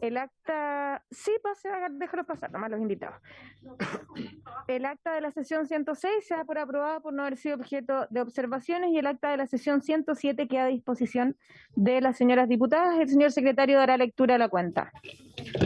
El acta, sí, déjalo pasar, nomás los invitados. El acta de la sesión 106 se da por aprobada por no haber sido objeto de observaciones y el acta de la sesión 107 queda a disposición de las señoras diputadas. El señor secretario dará lectura a la cuenta.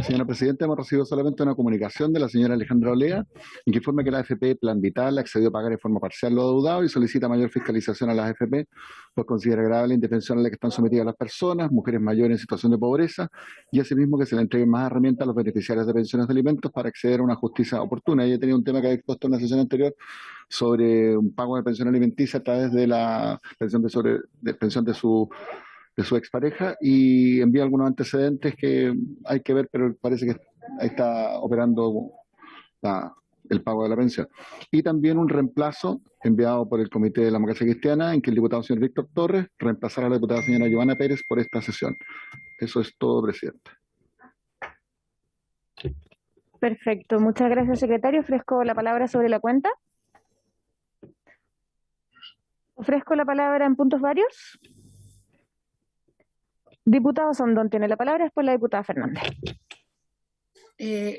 Señora Presidenta, hemos recibido solamente una comunicación de la señora Alejandra Olea en que informa que la AFP Plan Vital accedió a pagar en forma parcial lo adeudado y solicita mayor fiscalización a las AFP, pues considera grave la indefensión a la que están sometidas las personas, mujeres mayores en situación de pobreza, y asimismo que se le entreguen más herramientas a los beneficiarios de pensiones de alimentos para acceder a una justicia oportuna. Ella tenía un tema que había expuesto en la sesión anterior sobre un pago de pensión alimenticia a través de la pensión de su expareja y envía algunos antecedentes que hay que ver, pero parece que ahí está operando el pago de la pensión. Y también un reemplazo enviado por el Comité de la Democracia Cristiana en que el diputado señor Víctor Torres reemplazará a la diputada señora Giovanna Pérez por esta sesión. Eso es todo, Presidente. Perfecto, muchas gracias, secretario. Ofrezco la palabra sobre la cuenta. Ofrezco la palabra en puntos varios. Diputado Sondón tiene la palabra, después la diputada Fernández.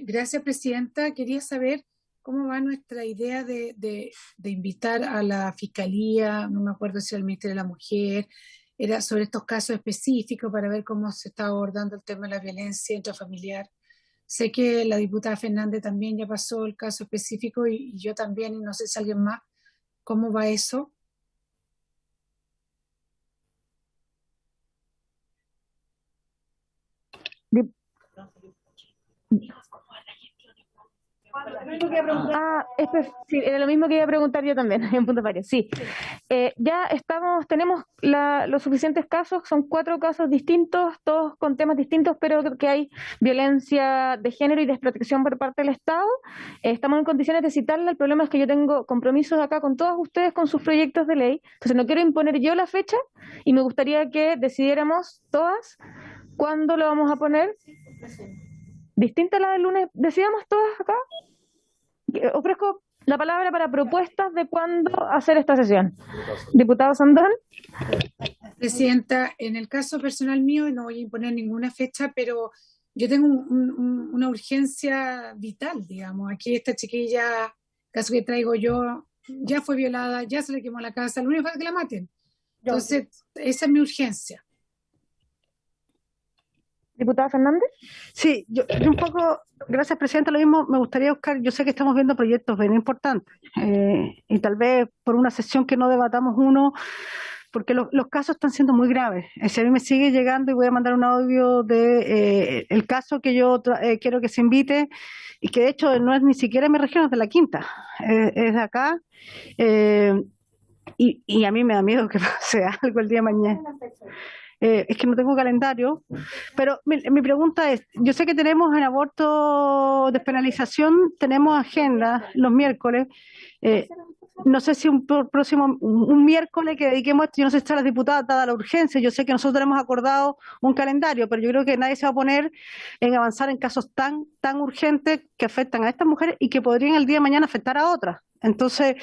Gracias, Presidenta. Quería saber cómo va nuestra idea de invitar a la Fiscalía, no me acuerdo si al Ministerio de la Mujer, era sobre estos casos específicos para ver cómo se está abordando el tema de la violencia intrafamiliar. Sé que la diputada Fernández también ya pasó el caso específico y yo también, y no sé si alguien más. ¿Cómo va eso? Sí, era lo mismo que iba a preguntar yo también, en puntos varios, sí. Ya tenemos los suficientes casos, son 4 casos distintos, todos con temas distintos, pero que hay violencia de género y desprotección por parte del Estado. Estamos en condiciones de citarla, el problema es que yo tengo compromisos acá con todos ustedes con sus proyectos de ley, entonces no quiero imponer yo la fecha y me gustaría que decidiéramos todas cuándo lo vamos a poner. Distinta a la del lunes, decidamos todas acá. Ofrezco la palabra para propuestas de cuándo hacer esta sesión. Diputado Sondón. Presidenta, en el caso personal mío, no voy a imponer ninguna fecha, pero yo tengo una urgencia vital, digamos. Aquí esta chiquilla, caso que traigo yo, ya fue violada, ya se le quemó la casa, lo único que es que la maten. Entonces, esa es mi urgencia. Diputada Fernández. Sí, yo un poco, gracias Presidenta, lo mismo me gustaría buscar, yo sé que estamos viendo proyectos bien importantes y tal vez por una sesión que no debatamos uno, porque los casos están siendo muy graves. Si a mí me sigue llegando y voy a mandar un audio de el caso que yo quiero que se invite y que de hecho no es ni siquiera en mi región, es de la Quinta, es de acá y a mí me da miedo que pase algo el día de mañana. Es que no tengo calendario, pero mi pregunta es, yo sé que tenemos en aborto despenalización, tenemos agenda los miércoles, no sé si un miércoles que dediquemos esto, yo no sé si está la diputada dada la urgencia, yo sé que nosotros hemos acordado un calendario, pero yo creo que nadie se va a poner en avanzar en casos tan urgentes que afectan a estas mujeres y que podrían el día de mañana afectar a otras. Entonces,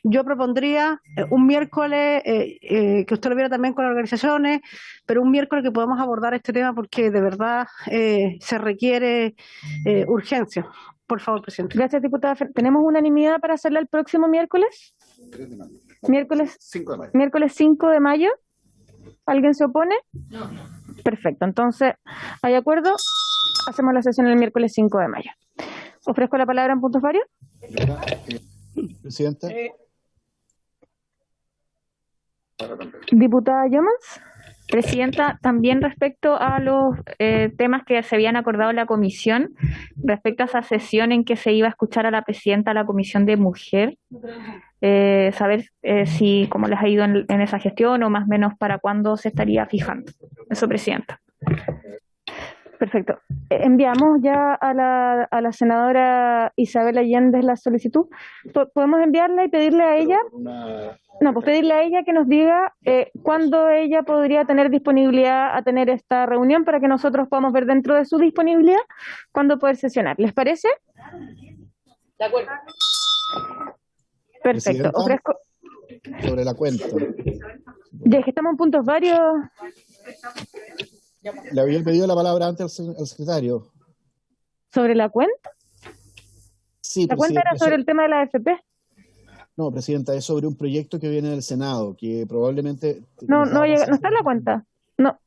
yo propondría un miércoles, que usted lo viera también con las organizaciones, pero un miércoles que podamos abordar este tema porque de verdad se requiere urgencia. Por favor, Presidente. Gracias, diputada. ¿Tenemos unanimidad para hacerla el próximo miércoles? 3 de mayo. Miércoles 5 de mayo. Miércoles 5 de mayo. ¿Alguien se opone? No. Perfecto. Entonces, ¿hay acuerdo? Hacemos la sesión el miércoles 5 de mayo. ¿Ofrezco la palabra en puntos varios? Presidente. Diputada Yomans. Presidenta, también respecto a los temas que se habían acordado en la comisión, respecto a esa sesión en que se iba a escuchar a la presidenta de la Comisión de Mujer, saber si cómo les ha ido en esa gestión o más o menos para cuándo se estaría fijando. Eso, Presidenta. Perfecto. Enviamos ya a la senadora Isabel Allende la solicitud. ¿Podemos enviarla y pedirle a ella? No, pues pedirle a ella que nos diga cuándo ella podría tener disponibilidad a tener esta reunión para que nosotros podamos ver dentro de su disponibilidad cuándo poder sesionar. ¿Les parece? De acuerdo. Perfecto. Ofrezco. Sobre la cuenta. Ya es que estamos en puntos varios. Le había pedido la palabra antes al secretario. ¿Sobre la cuenta? Sí, La cuenta presidente. era sobre el tema de la AFP. No, presidenta, es sobre un proyecto que viene del Senado, que probablemente No, nos va no, a pasar. no está en la cuenta. No,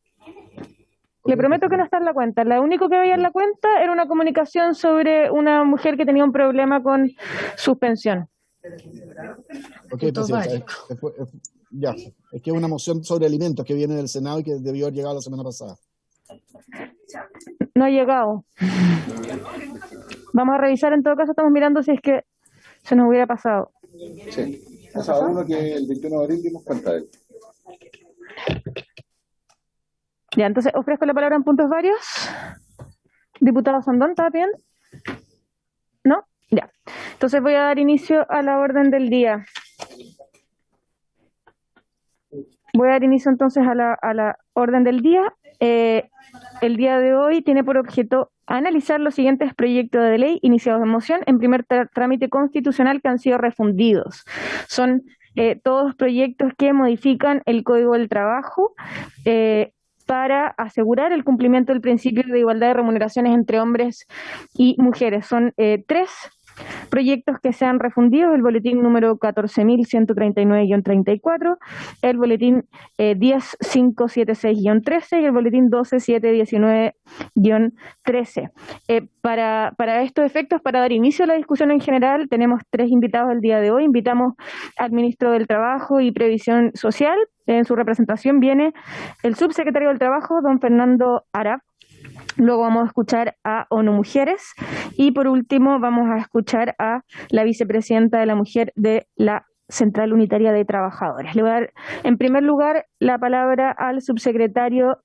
le prometo que no está en la cuenta. Lo único que había en la cuenta era una comunicación sobre una mujer que tenía un problema con suspensión. Ok, Punto presidenta. válido. Ya, es que es una moción sobre alimentos que viene del Senado y que debió haber llegado la semana pasada. No ha llegado. Vamos a revisar, en todo caso estamos mirando si es que se nos hubiera pasado. Sí, pasaba uno que el 21 de abril dimos cuenta de él. Ya, entonces ofrezco la palabra en puntos varios. Diputado Sandón, ¿está bien? ¿No? Ya. Entonces voy a dar inicio a la orden del día. Voy a dar inicio entonces a la orden del día. El día de hoy tiene por objeto analizar los siguientes proyectos de ley iniciados en moción en primer trámite constitucional que han sido refundidos. Son todos proyectos que modifican el Código del Trabajo para asegurar el cumplimiento del principio de igualdad de remuneraciones entre hombres y mujeres. Son tres proyectos que se han refundido: el boletín número 14.139-34, el boletín 10.576-13 y el boletín 12.719-13. Para estos efectos, para dar inicio a la discusión en general, tenemos tres invitados el día de hoy. Invitamos al ministro del Trabajo y Previsión Social. En su representación viene el subsecretario del Trabajo, don Fernando Arap. Luego vamos a escuchar a ONU Mujeres y por último vamos a escuchar a la vicepresidenta de la Mujer de la Central Unitaria de Trabajadores. Le voy a dar en primer lugar la palabra al subsecretario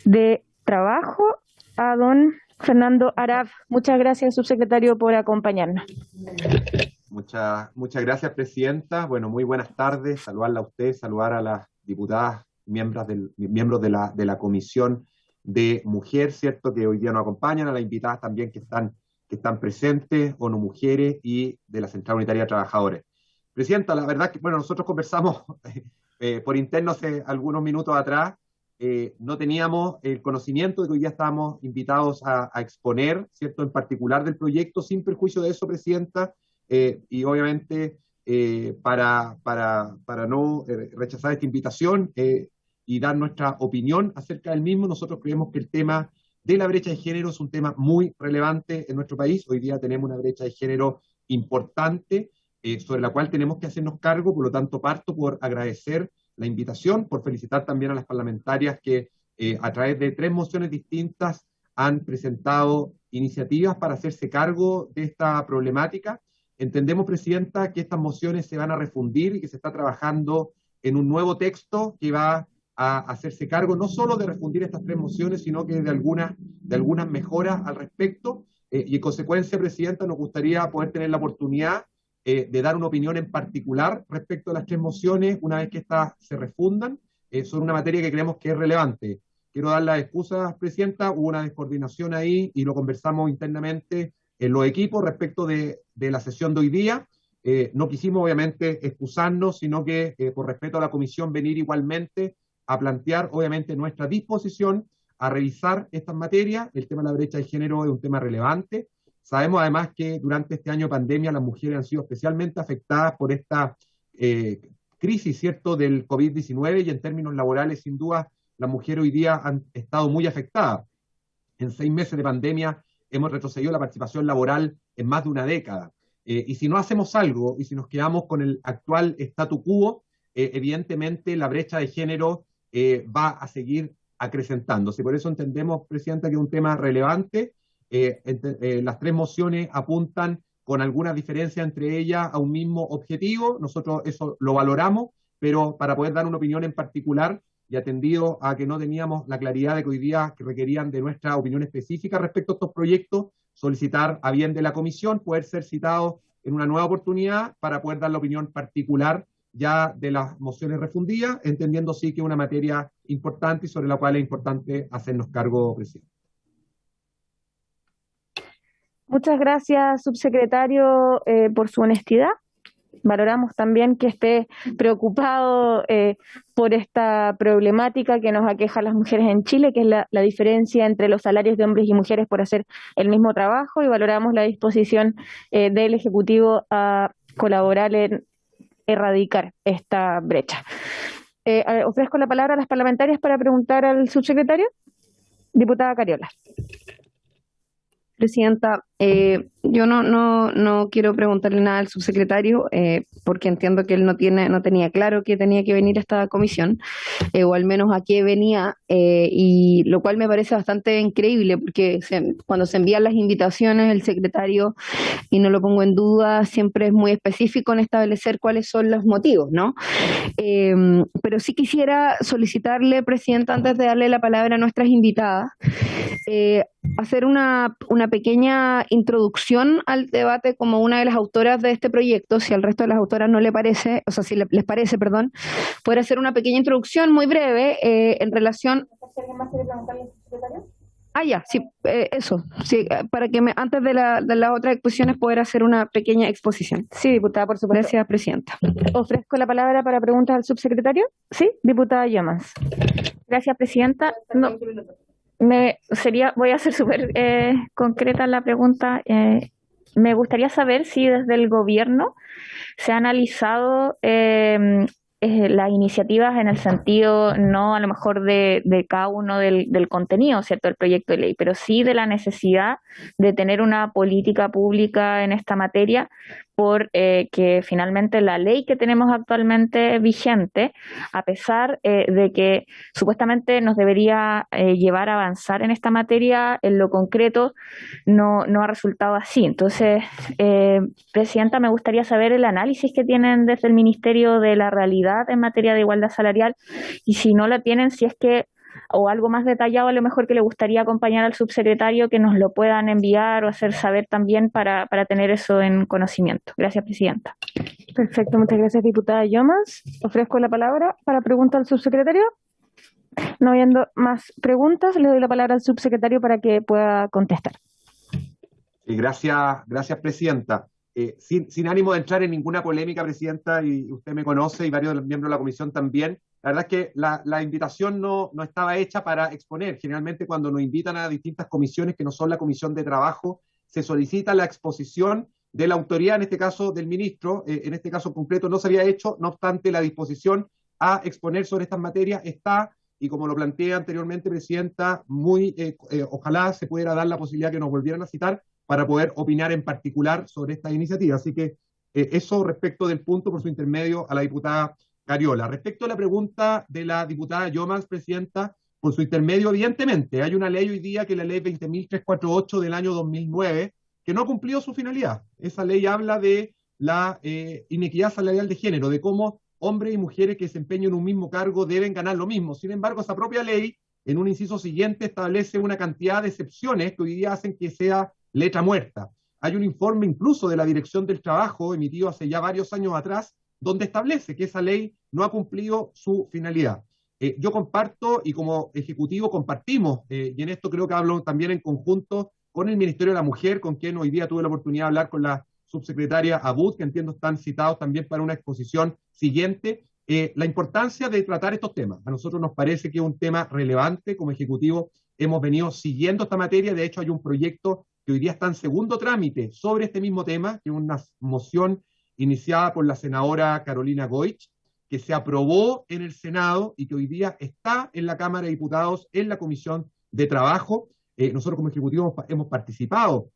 de Trabajo, a don Fernando Arap. Muchas gracias, subsecretario, por acompañarnos. Muchas gracias, presidenta. Bueno, muy buenas tardes. Saludarla a usted, saludar a las diputadas, miembros de la Comisión de Mujer, ¿cierto?, que hoy día nos acompañan, a las invitadas también que están presentes, ONU Mujeres y de la Central Unitaria de Trabajadores. Presidenta, la verdad que, bueno, nosotros conversamos por interno hace algunos minutos atrás, no teníamos el conocimiento de que hoy día estábamos invitados a exponer, ¿cierto?, en particular del proyecto, sin perjuicio de eso, presidenta, y obviamente para no rechazar esta invitación, y dar nuestra opinión acerca del mismo. Nosotros creemos que el tema de la brecha de género es un tema muy relevante en nuestro país. Hoy día tenemos una brecha de género importante sobre la cual tenemos que hacernos cargo. Por lo tanto, parto por agradecer la invitación, por felicitar también a las parlamentarias que a través de 3 mociones distintas han presentado iniciativas para hacerse cargo de esta problemática. Entendemos, presidenta, que estas mociones se van a refundir y que se está trabajando en un nuevo texto que va a hacerse cargo no solo de refundir estas 3 mociones, sino que de algunas mejoras al respecto. Y en consecuencia, presidenta, nos gustaría poder tener la oportunidad de dar una opinión en particular respecto a las 3 mociones una vez que estas se refundan sobre una materia que creemos que es relevante. Quiero dar las excusas, presidenta, hubo una descoordinación ahí y lo conversamos internamente en los equipos respecto de la sesión de hoy día. No quisimos obviamente excusarnos, sino que por respeto a la comisión venir igualmente a plantear obviamente nuestra disposición a revisar estas materias. El tema de la brecha de género es un tema relevante. Sabemos además que durante este año de pandemia las mujeres han sido especialmente afectadas por esta crisis, ¿cierto?, del COVID-19, y en términos laborales, sin duda, las mujeres hoy día han estado muy afectadas. En 6 meses de pandemia hemos retrocedido la participación laboral en más de una década. Y si no hacemos algo, y si nos quedamos con el actual statu quo, evidentemente la brecha de género va a seguir acrecentándose. Por eso entendemos, presidenta, que es un tema relevante. Las 3 mociones apuntan con algunas diferencias entre ellas a un mismo objetivo. Nosotros eso lo valoramos, pero para poder dar una opinión en particular, y atendido a que no teníamos la claridad de que hoy día que requerían de nuestra opinión específica respecto a estos proyectos, solicitar a bien de la comisión poder ser citados en una nueva oportunidad para poder dar la opinión particular ya de las mociones refundidas, entendiendo sí que es una materia importante y sobre la cual es importante hacernos cargo, presidente. Muchas gracias, subsecretario, por su honestidad. Valoramos también que esté preocupado por esta problemática que nos aqueja a las mujeres en Chile, que es la diferencia entre los salarios de hombres y mujeres por hacer el mismo trabajo, y valoramos la disposición del Ejecutivo a colaborar en erradicar esta brecha. Ofrezco la palabra a las parlamentarias para preguntar al subsecretario. Diputada Cariola. Presidenta, yo no quiero preguntarle nada al subsecretario porque entiendo que él no tenía claro que tenía que venir a esta comisión o al menos a qué venía y lo cual me parece bastante increíble porque cuando se envían las invitaciones el secretario, y no lo pongo en duda, siempre es muy específico en establecer cuáles son los motivos, ¿no? Pero sí quisiera solicitarle, Presidenta, antes de darle la palabra a nuestras invitadas, hacer una pequeña introducción al debate como una de las autoras de este proyecto, si al resto de las autoras no le parece, o sea, si les parece, perdón, poder hacer una pequeña introducción muy breve en relación... ¿Alguien más quiere preguntarle al secretario? Ya, sí, eso, sí, para que antes de las otras exposiciones poder hacer una pequeña exposición. Sí, diputada, por supuesto. Gracias, Presidenta. Ofrezco la palabra para preguntas al subsecretario. Sí, diputada Llamas. Gracias, Presidenta. No, voy a ser súper concreta en la pregunta. Me gustaría saber si desde el gobierno se ha analizado las iniciativas en el sentido, no a lo mejor de cada uno del contenido, ¿cierto?, del proyecto de ley, pero sí de la necesidad de tener una política pública en esta materia, por que finalmente la ley que tenemos actualmente vigente, a pesar de que supuestamente nos debería llevar a avanzar en esta materia, en lo concreto no ha resultado así. Entonces, Presidenta, me gustaría saber el análisis que tienen desde el Ministerio de la realidad en materia de igualdad salarial, y si no la tienen, si es que, o algo más detallado a lo mejor que le gustaría acompañar al subsecretario, que nos lo puedan enviar o hacer saber también para tener eso en conocimiento. Gracias, Presidenta. Perfecto, muchas gracias, diputada Llamas. Ofrezco la palabra para pregunta al subsecretario. No habiendo más preguntas, le doy la palabra al subsecretario para que pueda contestar. Gracias, Presidenta. Sin ánimo de entrar en ninguna polémica, Presidenta, y usted me conoce y varios de los miembros de la comisión también, la verdad es que la invitación no estaba hecha para exponer. Generalmente cuando nos invitan a distintas comisiones que no son la Comisión de Trabajo, se solicita la exposición de la autoridad, en este caso del ministro, en este caso concreto no se había hecho, no obstante la disposición a exponer sobre estas materias está, y como lo planteé anteriormente, Presidenta, ojalá se pudiera dar la posibilidad que nos volvieran a citar para poder opinar en particular sobre esta iniciativa. Así que eso respecto del punto, por su intermedio, a la diputada Cariola. Respecto a la pregunta de la diputada Llomans, Presidenta, por su intermedio, evidentemente, hay una ley hoy día, que es la ley 20.348 del año 2009, que no ha cumplido su finalidad. Esa ley habla de la inequidad salarial de género, de cómo hombres y mujeres que desempeñan un mismo cargo deben ganar lo mismo. Sin embargo, esa propia ley, en un inciso siguiente, establece una cantidad de excepciones que hoy día hacen que sea letra muerta. Hay un informe incluso de la Dirección del Trabajo, emitido hace ya varios años atrás, donde establece que esa ley no ha cumplido su finalidad. Yo comparto, y como Ejecutivo compartimos, y en esto creo que hablo también en conjunto con el Ministerio de la Mujer, con quien hoy día tuve la oportunidad de hablar con la subsecretaria Abud, que entiendo están citados también para una exposición siguiente, la importancia de tratar estos temas. A nosotros nos parece que es un tema relevante. Como Ejecutivo hemos venido siguiendo esta materia. De hecho, hay un proyecto que hoy día está en segundo trámite sobre este mismo tema, que es una moción iniciada por la senadora Carolina Goich, que se aprobó en el Senado y que hoy día está en la Cámara de Diputados, en la Comisión de Trabajo. Nosotros como Ejecutivo hemos participado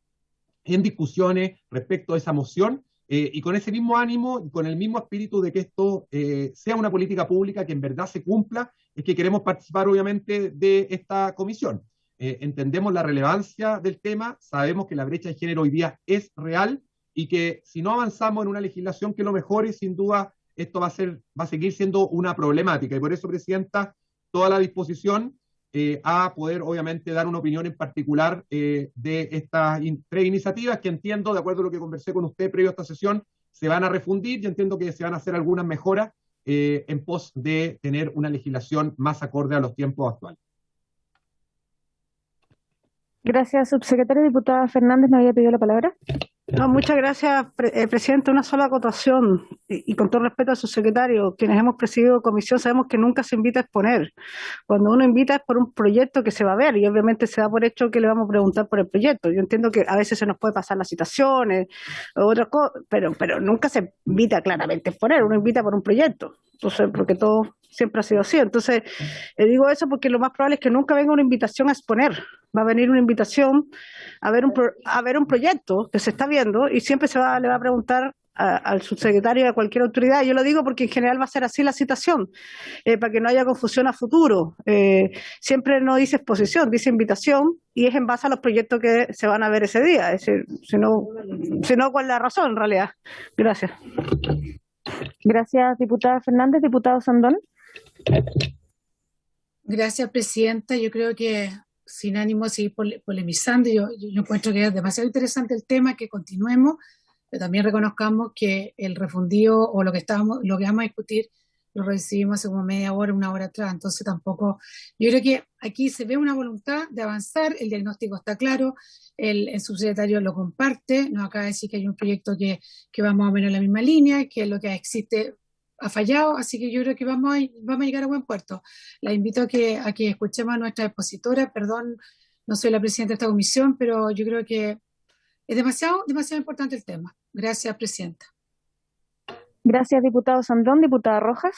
en discusiones respecto a esa moción, y con ese mismo ánimo y con el mismo espíritu de que esto sea una política pública que en verdad se cumpla, es que queremos participar obviamente de esta comisión. Entendemos la relevancia del tema, sabemos que la brecha de género hoy día es real y que si no avanzamos en una legislación que lo mejore, sin duda esto va a seguir siendo una problemática. Y por eso, Presidenta, toda la disposición a poder obviamente dar una opinión en particular de estas tres iniciativas que entiendo, de acuerdo a lo que conversé con usted previo a esta sesión, se van a refundir y entiendo que se van a hacer algunas mejoras en pos de tener una legislación más acorde a los tiempos actuales. Gracias, subsecretario. Diputada Fernández me había pedido la palabra. No, muchas gracias, presidente. Una sola acotación y con todo respeto a su secretario, quienes hemos presidido comisión sabemos que nunca se invita a exponer. Cuando uno invita es por un proyecto que se va a ver y obviamente se da por hecho que le vamos a preguntar por el proyecto. Yo entiendo que a veces se nos puede pasar las citaciones o otras cosas, pero nunca se invita claramente a exponer, uno invita por un proyecto. Entonces, porque todo siempre ha sido así. Entonces, le digo eso porque lo más probable es que nunca venga una invitación a exponer. Va a venir una invitación a ver un proyecto que se está viendo y siempre le va a preguntar al subsecretario y a cualquier autoridad. Yo lo digo porque en general va a ser así la citación, para que no haya confusión a futuro. Siempre no dice exposición, dice invitación y es en base a los proyectos que se van a ver ese día. Es decir, si no, ¿cuál es la razón en realidad? Gracias. Gracias, diputada Fernández. Diputado Sandón. Gracias, presidenta. Yo creo que sin ánimo de seguir polemizando, yo encuentro que es demasiado interesante el tema, que continuemos, pero también reconozcamos que el refundido o lo que vamos a discutir lo recibimos hace como media hora, una hora atrás. Entonces tampoco, yo creo que aquí se ve una voluntad de avanzar, el diagnóstico está claro, el subsecretario lo comparte, nos acaba de decir que hay un proyecto que va más o menos en la misma línea, que lo que existe ha fallado, así que yo creo que vamos a llegar a buen puerto. La invito a que escuchemos a nuestra expositora. Perdón, no soy la presidenta de esta comisión, pero yo creo que es demasiado importante el tema. Gracias, presidenta. Gracias, diputado Sandón. Diputada Rojas.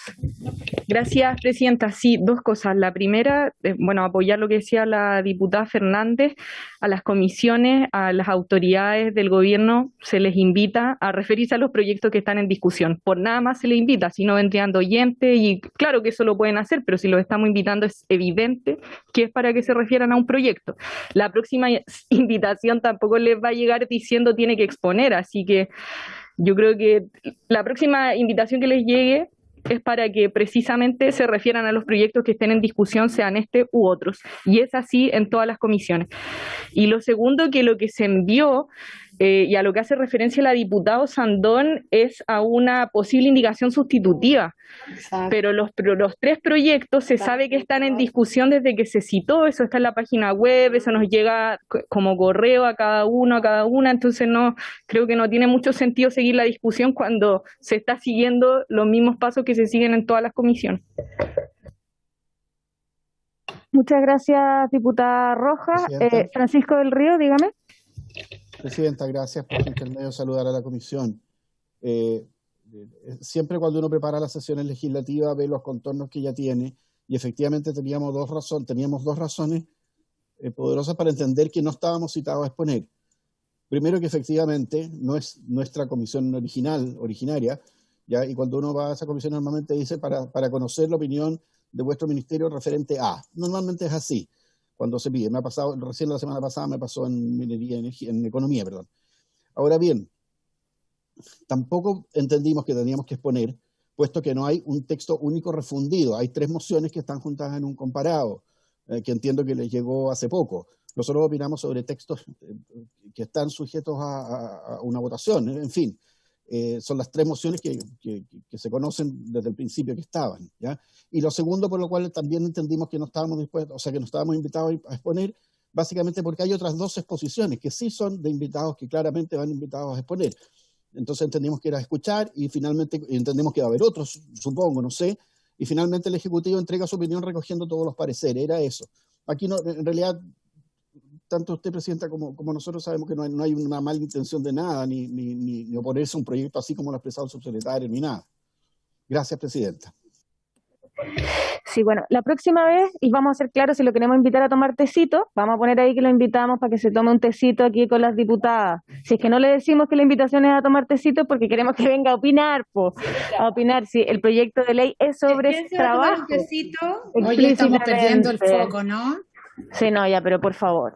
Gracias, presidenta. Sí, dos cosas. La primera, apoyar lo que decía la diputada Fernández. A las comisiones, a las autoridades del gobierno se les invita a referirse a los proyectos que están en discusión. Por nada más se les invita, si no vendrían oyentes, y claro que eso lo pueden hacer, pero si los estamos invitando es evidente que es para que se refieran a un proyecto. La próxima invitación tampoco les va a llegar diciendo tiene que exponer, así que yo creo que la próxima invitación que les llegue es para que precisamente se refieran a los proyectos que estén en discusión, sean este u otros. Y es así en todas las comisiones. Y lo segundo, que lo que se envió, y a lo que hace referencia la diputada Sandón, es a una posible indicación sustitutiva. Exacto. Pero los tres proyectos se sabe que están en discusión desde que se citó, eso está en la página web, eso nos llega como correo a cada uno, a cada una, entonces creo que no tiene mucho sentido seguir la discusión cuando se está siguiendo los mismos pasos que se siguen en todas las comisiones. Muchas gracias, diputada Rojas. Francisco del Río, dígame. Presidenta, gracias por su intermedio saludar a la comisión. Siempre cuando uno prepara las sesiones legislativas ve los contornos que ya tiene, y efectivamente teníamos dos razones poderosas para entender que no estábamos citados a exponer. Primero, que efectivamente no es nuestra comisión originaria, ¿ya? Y cuando uno va a esa comisión normalmente dice para conocer la opinión de vuestro ministerio referente a. Normalmente es así cuando se pide. Me ha pasado, recién la semana pasada me pasó en minería, en economía, perdón. Ahora bien, tampoco entendimos que teníamos que exponer, puesto que no hay un texto único refundido. Hay 3 mociones que están juntas en un comparado, que entiendo que les llegó hace poco. Nosotros opinamos sobre textos que están sujetos a una votación. En fin, son las 3 mociones que se conocen desde el principio que estaban, ¿ya? Y lo segundo, por lo cual también entendimos que no estábamos dispuestos, o sea, que no estábamos invitados a exponer, básicamente porque hay otras 2 exposiciones que sí son de invitados que claramente van invitados a exponer. Entonces entendimos que era escuchar y finalmente entendemos que va a haber otros, supongo, no sé, y finalmente el Ejecutivo entrega su opinión recogiendo todos los pareceres, era eso. Aquí no, en realidad, tanto usted, presidenta, como nosotros sabemos que no hay una mala intención de nada, ni oponerse a un proyecto así como lo ha expresado el subsecretario, ni nada. Gracias, presidenta. Sí, bueno, la próxima vez, y vamos a ser claros, si lo queremos invitar a tomar tecito, vamos a poner ahí que lo invitamos para que se tome un tecito aquí con las diputadas. Si es que no le decimos que la invitación es a tomar tecito, porque queremos que venga a opinar, a opinar si el proyecto de ley es sobre trabajo. Oye, estamos perdiendo el foco, ¿no? Sí, no, ya, pero por favor.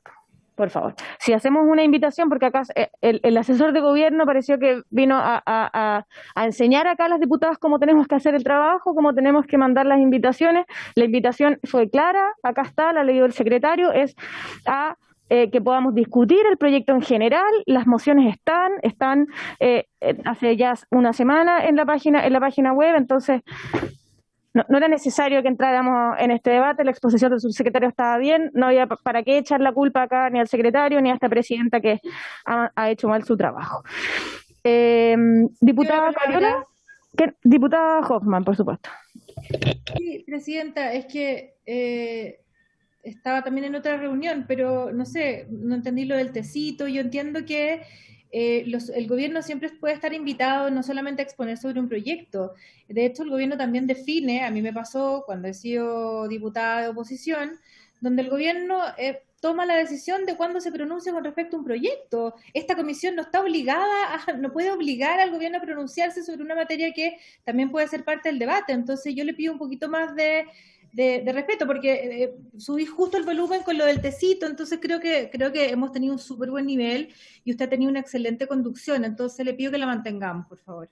Si hacemos una invitación, porque acá el asesor de gobierno pareció que vino a enseñar acá a las diputadas cómo tenemos que hacer el trabajo, cómo tenemos que mandar las invitaciones. La invitación fue clara, acá está, la leyó el secretario, es a que podamos discutir el proyecto en general. Las mociones están hace ya una semana en la página web, entonces no era necesario que entráramos en este debate, la exposición del subsecretario estaba bien, no había para qué echar la culpa acá ni al secretario ni a esta presidenta que ha hecho mal su trabajo. Diputada Cariola, diputada Hoffman, por supuesto. Sí, presidenta, es que estaba también en otra reunión, pero no sé, no entendí lo del tecito. Yo entiendo que el gobierno siempre puede estar invitado no solamente a exponer sobre un proyecto. De hecho, el gobierno también define, a mí me pasó cuando he sido diputada de oposición, donde el gobierno toma la decisión de cuándo se pronuncia con respecto a un proyecto. Esta comisión no está no puede obligar al gobierno a pronunciarse sobre una materia que también puede ser parte del debate. Entonces yo le pido un poquito más de respeto, porque subí justo el volumen con lo del tecito, entonces creo que hemos tenido un súper buen nivel y usted ha tenido una excelente conducción, entonces le pido que la mantengamos, por favor.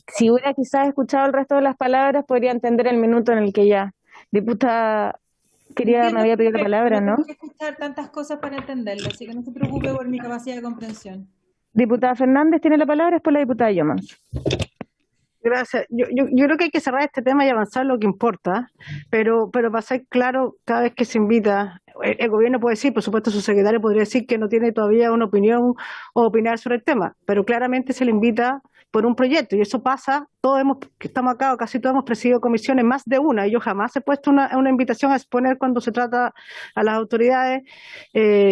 Si hubiera quizás escuchado el resto de las palabras, podría entender el minuto en el que ya. Diputada querida, me había pedido la palabra, ¿no? Tengo que escuchar tantas cosas para entenderlo, así que no se preocupe por mi capacidad de comprensión. Diputada Fernández tiene la palabra, después la diputada Yomans. Gracias. Yo creo que hay que cerrar este tema y avanzar lo que importa, pero para ser claro, cada vez que se invita, el gobierno puede decir, por supuesto su secretario podría decir que no tiene todavía una opinión o opinar sobre el tema, pero claramente se le invita por un proyecto y eso pasa, que estamos acá, o casi todos hemos presidido comisiones, más de una, y yo jamás he puesto una invitación a exponer cuando se trata a las autoridades,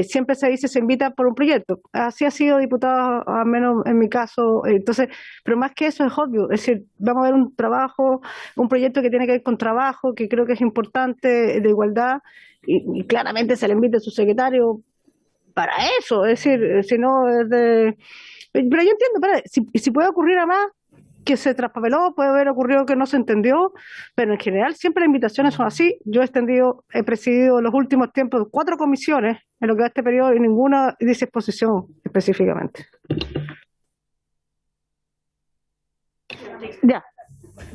siempre se dice se invita por un proyecto, así ha sido, diputado, al menos en mi caso, entonces, pero más que eso es obvio, es decir, vamos a ver un trabajo, un proyecto que tiene que ver con trabajo, que creo que es importante, de igualdad, y claramente se le invita a su secretario para eso, es decir, si no es de... Pero yo entiendo, si puede ocurrir a más, que se traspapeló, puede haber ocurrido que no se entendió, pero en general siempre las invitaciones son así. Yo he presidido en los últimos tiempos 4 comisiones en lo que va este periodo y ninguna dice exposición específicamente. Ya.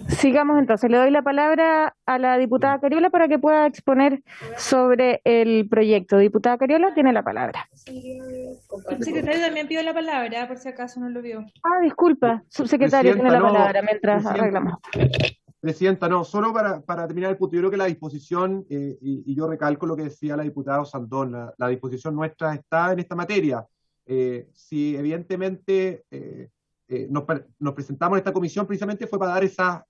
Sigamos entonces. Le doy la palabra a la diputada Cariola para que pueda exponer sobre el proyecto. Diputada Cariola, tiene la palabra. El secretario también pidió la palabra, por si acaso no lo vio. Disculpa, subsecretario tiene la palabra mientras arreglamos. Presidenta, no, solo para terminar el punto, yo creo que la disposición, y yo recalco lo que decía la diputada Sandón, la disposición nuestra está en esta materia. Si evidentemente nos presentamos en esta comisión precisamente fue para dar esas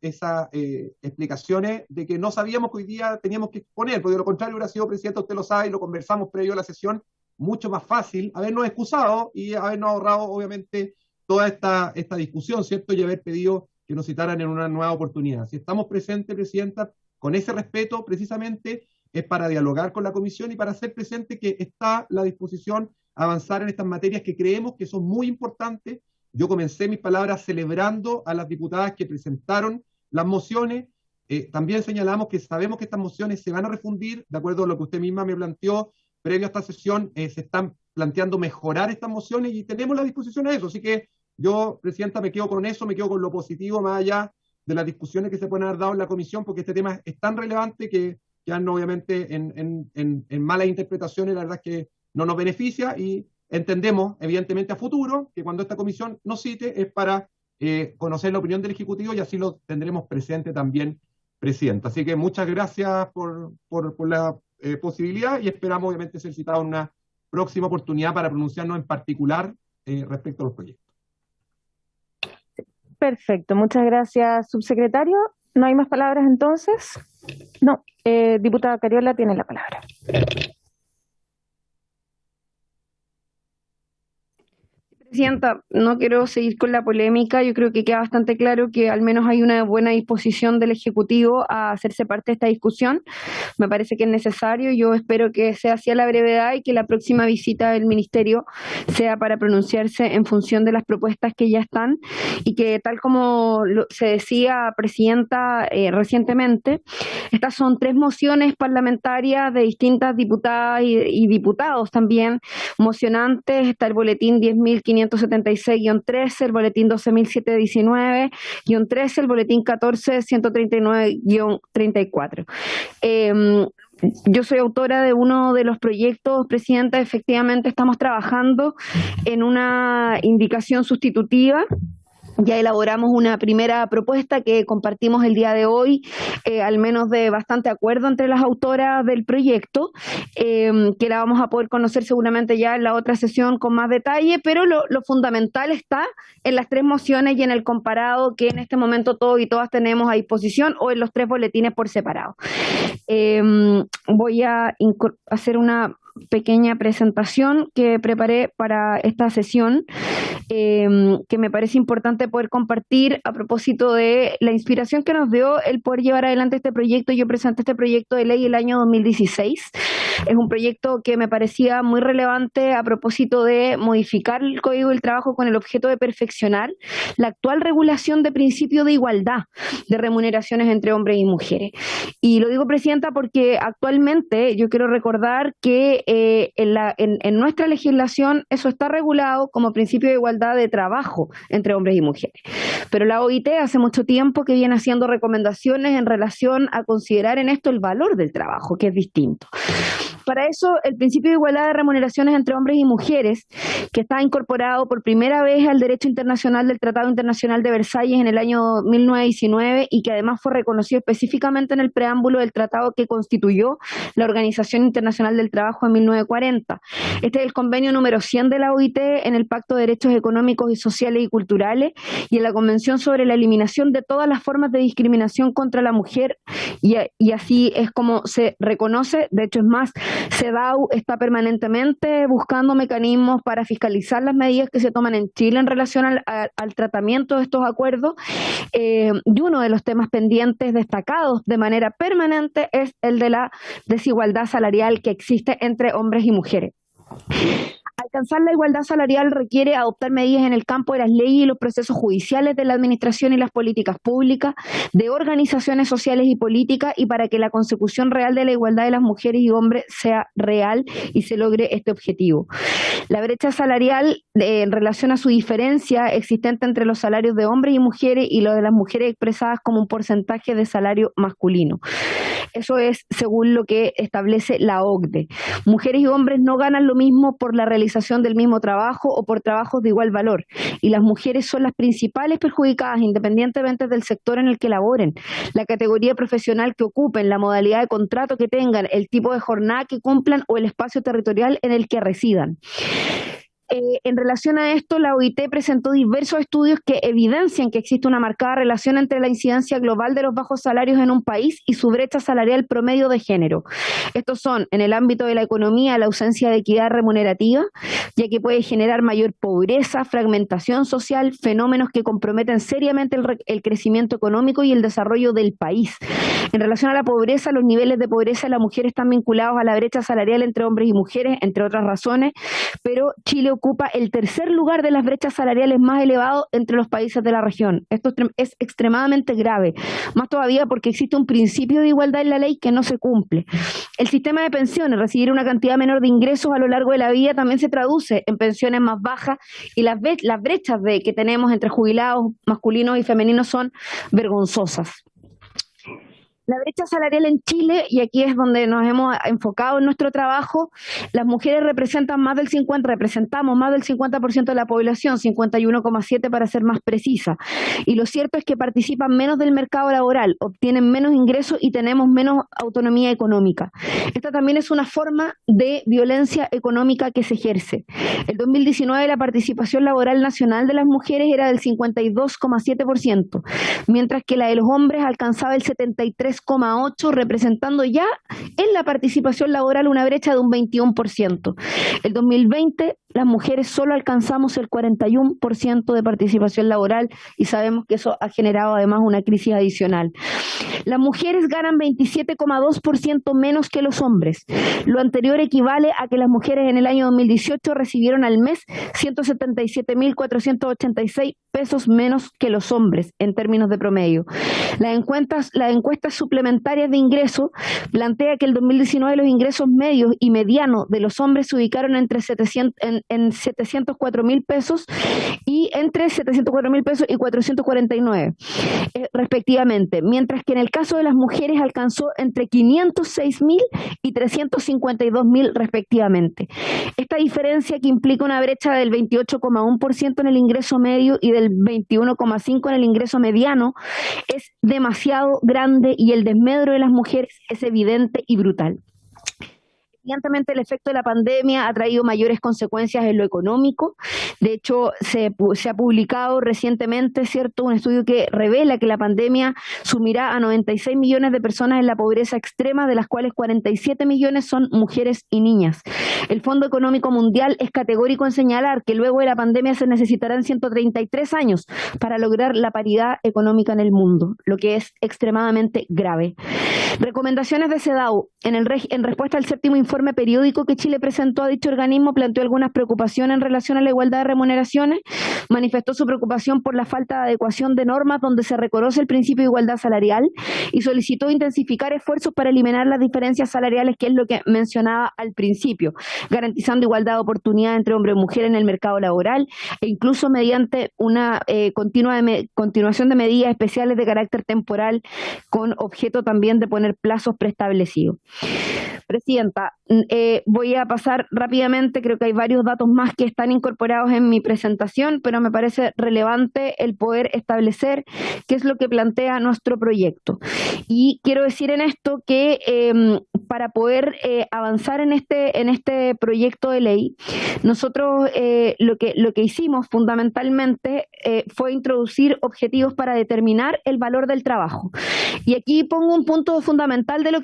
explicaciones de que no sabíamos que hoy día teníamos que exponer, porque de lo contrario hubiera sido, presidente, usted lo sabe, y lo conversamos previo a la sesión, mucho más fácil habernos excusado y habernos ahorrado, obviamente, toda esta discusión, ¿cierto? Y haber pedido que nos citaran en una nueva oportunidad. Si estamos presentes, presidenta, con ese respeto, precisamente, es para dialogar con la comisión y para hacer presente que está la disposición a avanzar en estas materias que creemos que son muy importantes. Yo comencé mis palabras celebrando a las diputadas que presentaron las mociones. También señalamos que sabemos que estas mociones se van a refundir, de acuerdo a lo que usted misma me planteó, previo a esta sesión, se están planteando mejorar estas mociones y tenemos la disposición a eso. Así que yo, presidenta, me quedo con eso, me quedo con lo positivo, más allá de las discusiones que se pueden haber dado en la comisión, porque este tema es tan relevante que han obviamente en malas interpretaciones, la verdad es que no nos beneficia y entendemos, evidentemente, a futuro, que cuando esta comisión nos cite es para conocer la opinión del Ejecutivo y así lo tendremos presente también, presidenta. Así que muchas gracias por la posibilidad y esperamos, obviamente, ser citados en una próxima oportunidad para pronunciarnos en particular respecto a los proyectos. Perfecto, muchas gracias, subsecretario. ¿No hay más palabras entonces? No. Diputada Cariola tiene la palabra. Presidenta, no quiero seguir con la polémica. Yo creo que queda bastante claro que al menos hay una buena disposición del Ejecutivo a hacerse parte de esta discusión. Me parece que es necesario. Yo espero que sea así a la brevedad y que la próxima visita del Ministerio sea para pronunciarse en función de las propuestas que ya están y que, tal como se decía, Presidenta, recientemente, estas son 3 mociones parlamentarias de distintas diputadas y diputados también mocionantes. Está el boletín 10.576-13, el boletín 12.719-13, el boletín 14.139-34. Yo soy autora de uno de los proyectos, presidenta. Efectivamente estamos trabajando en una indicación sustitutiva Ya elaboramos una primera propuesta que compartimos el día de hoy, al menos de bastante acuerdo entre las autoras del proyecto, que la vamos a poder conocer seguramente ya en la otra sesión con más detalle, pero lo fundamental está en las 3 mociones y en el comparado que en este momento todos y todas tenemos a disposición, o en los 3 boletines por separado. Voy a hacer una pequeña presentación que preparé para esta sesión, que me parece importante poder compartir a propósito de la inspiración que nos dio el poder llevar adelante este proyecto. Yo presenté este proyecto de ley el año 2016. Es un proyecto que me parecía muy relevante a propósito de modificar el Código del Trabajo con el objeto de perfeccionar la actual regulación de principio de igualdad de remuneraciones entre hombres y mujeres. Y lo digo, Presidenta, porque actualmente yo quiero recordar que en nuestra legislación eso está regulado como principio de igualdad de trabajo entre hombres y mujeres. Pero la OIT hace mucho tiempo que viene haciendo recomendaciones en relación a considerar en esto el valor del trabajo, que es distinto. Para eso, el principio de igualdad de remuneraciones entre hombres y mujeres, que está incorporado por primera vez al derecho internacional del Tratado Internacional de Versalles en el año 1919 y que además fue reconocido específicamente en el preámbulo del tratado que constituyó la Organización Internacional del Trabajo en 1940. Este es el convenio número 100 de la OIT, en el Pacto de Derechos Económicos y Sociales y Culturales y en la Convención sobre la eliminación de todas las formas de discriminación contra la mujer, y así es como se reconoce. De hecho, es más, CEDAW está permanentemente buscando mecanismos para fiscalizar las medidas que se toman en Chile en relación al tratamiento de estos acuerdos, y uno de los temas pendientes destacados de manera permanente es el de la desigualdad salarial que existe entre hombres y mujeres. Alcanzar la igualdad salarial requiere adoptar medidas en el campo de las leyes y los procesos judiciales de la administración y las políticas públicas, de organizaciones sociales y políticas, y para que la consecución real de la igualdad de las mujeres y hombres sea real y se logre este objetivo. La brecha salarial en relación a su diferencia existente entre los salarios de hombres y mujeres y los de las mujeres expresadas como un porcentaje de salario masculino. Eso es según lo que establece la OCDE. Mujeres y hombres no ganan lo mismo por la realización del mismo trabajo o por trabajos de igual valor, y las mujeres son las principales perjudicadas independientemente del sector en el que laboren, la categoría profesional que ocupen, la modalidad de contrato que tengan, el tipo de jornada que cumplan o el espacio territorial en el que residan. En relación a esto, la OIT presentó diversos estudios que evidencian que existe una marcada relación entre la incidencia global de los bajos salarios en un país y su brecha salarial promedio de género. Estos son, en el ámbito de la economía, la ausencia de equidad remunerativa, ya que puede generar mayor pobreza, fragmentación social, fenómenos que comprometen seriamente el crecimiento económico y el desarrollo del país. En relación a la pobreza, los niveles de pobreza de las mujeres están vinculados a la brecha salarial entre hombres y mujeres, entre otras razones, pero Chile ocupa el 3er lugar de las brechas salariales más elevados entre los países de la región. Esto es extremadamente grave, más todavía porque existe un principio de igualdad en la ley que no se cumple. El sistema de pensiones, recibir una cantidad menor de ingresos a lo largo de la vida, también se traduce en pensiones más bajas, y las brechas que tenemos entre jubilados masculinos y femeninos son vergonzosas. La brecha salarial en Chile, y aquí es donde nos hemos enfocado en nuestro trabajo, las mujeres representamos más del 50% de la población, 51,7% para ser más precisa. Y lo cierto es que participan menos del mercado laboral, obtienen menos ingresos y tenemos menos autonomía económica. Esta también es una forma de violencia económica que se ejerce. En 2019 la participación laboral nacional de las mujeres era del 52,7%, mientras que la de los hombres alcanzaba el 73,8%, representando ya en la participación laboral una brecha de un 21%. El 2020 las mujeres solo alcanzamos el 41% de participación laboral y sabemos que eso ha generado además una crisis adicional. Las mujeres ganan 27,2% menos que los hombres. Lo anterior equivale a que las mujeres en el año 2018 recibieron al mes 177.486 pesos menos que los hombres en términos de promedio. Las encuestas suplementarias de ingreso plantea que el 2019 los ingresos medios y medianos de los hombres se ubicaron entre en 704.000 pesos y entre 704.000 pesos y 449 respectivamente, mientras que en el caso de las mujeres alcanzó entre 506.000 y 352.000 respectivamente. Esta diferencia, que implica una brecha del 28,1% en el ingreso medio y del 21,5% en el ingreso mediano, es demasiado grande y el desmedro de las mujeres es evidente y brutal. Evidentemente, el efecto de la pandemia ha traído mayores consecuencias en lo económico. De hecho, se ha publicado recientemente, ¿cierto?, un estudio que revela que la pandemia sumirá a 96 millones de personas en la pobreza extrema, de las cuales 47 millones son mujeres y niñas. El Fondo Económico Mundial es categórico en señalar que luego de la pandemia se necesitarán 133 años para lograr la paridad económica en el mundo, lo que es extremadamente grave. Recomendaciones de CEDAW. En respuesta al séptimo informe periódico que Chile presentó a dicho organismo, planteó algunas preocupaciones en relación a la igualdad de remuneraciones, manifestó su preocupación por la falta de adecuación de normas donde se reconoce el principio de igualdad salarial y solicitó intensificar esfuerzos para eliminar las diferencias salariales, que es lo que mencionaba al principio, garantizando igualdad de oportunidad entre hombre y mujer en el mercado laboral e incluso mediante una continuación de medidas especiales de carácter temporal con objeto también de poner plazos preestablecidos. Presidenta, voy a pasar rápidamente, creo que hay varios datos más que están incorporados en mi presentación, pero me parece relevante el poder establecer qué es lo que plantea nuestro proyecto. Y quiero decir en esto que para poder avanzar en este proyecto de ley, nosotros lo que hicimos fundamentalmente fue introducir objetivos para determinar el valor del trabajo. Y aquí pongo un punto fundamental de lo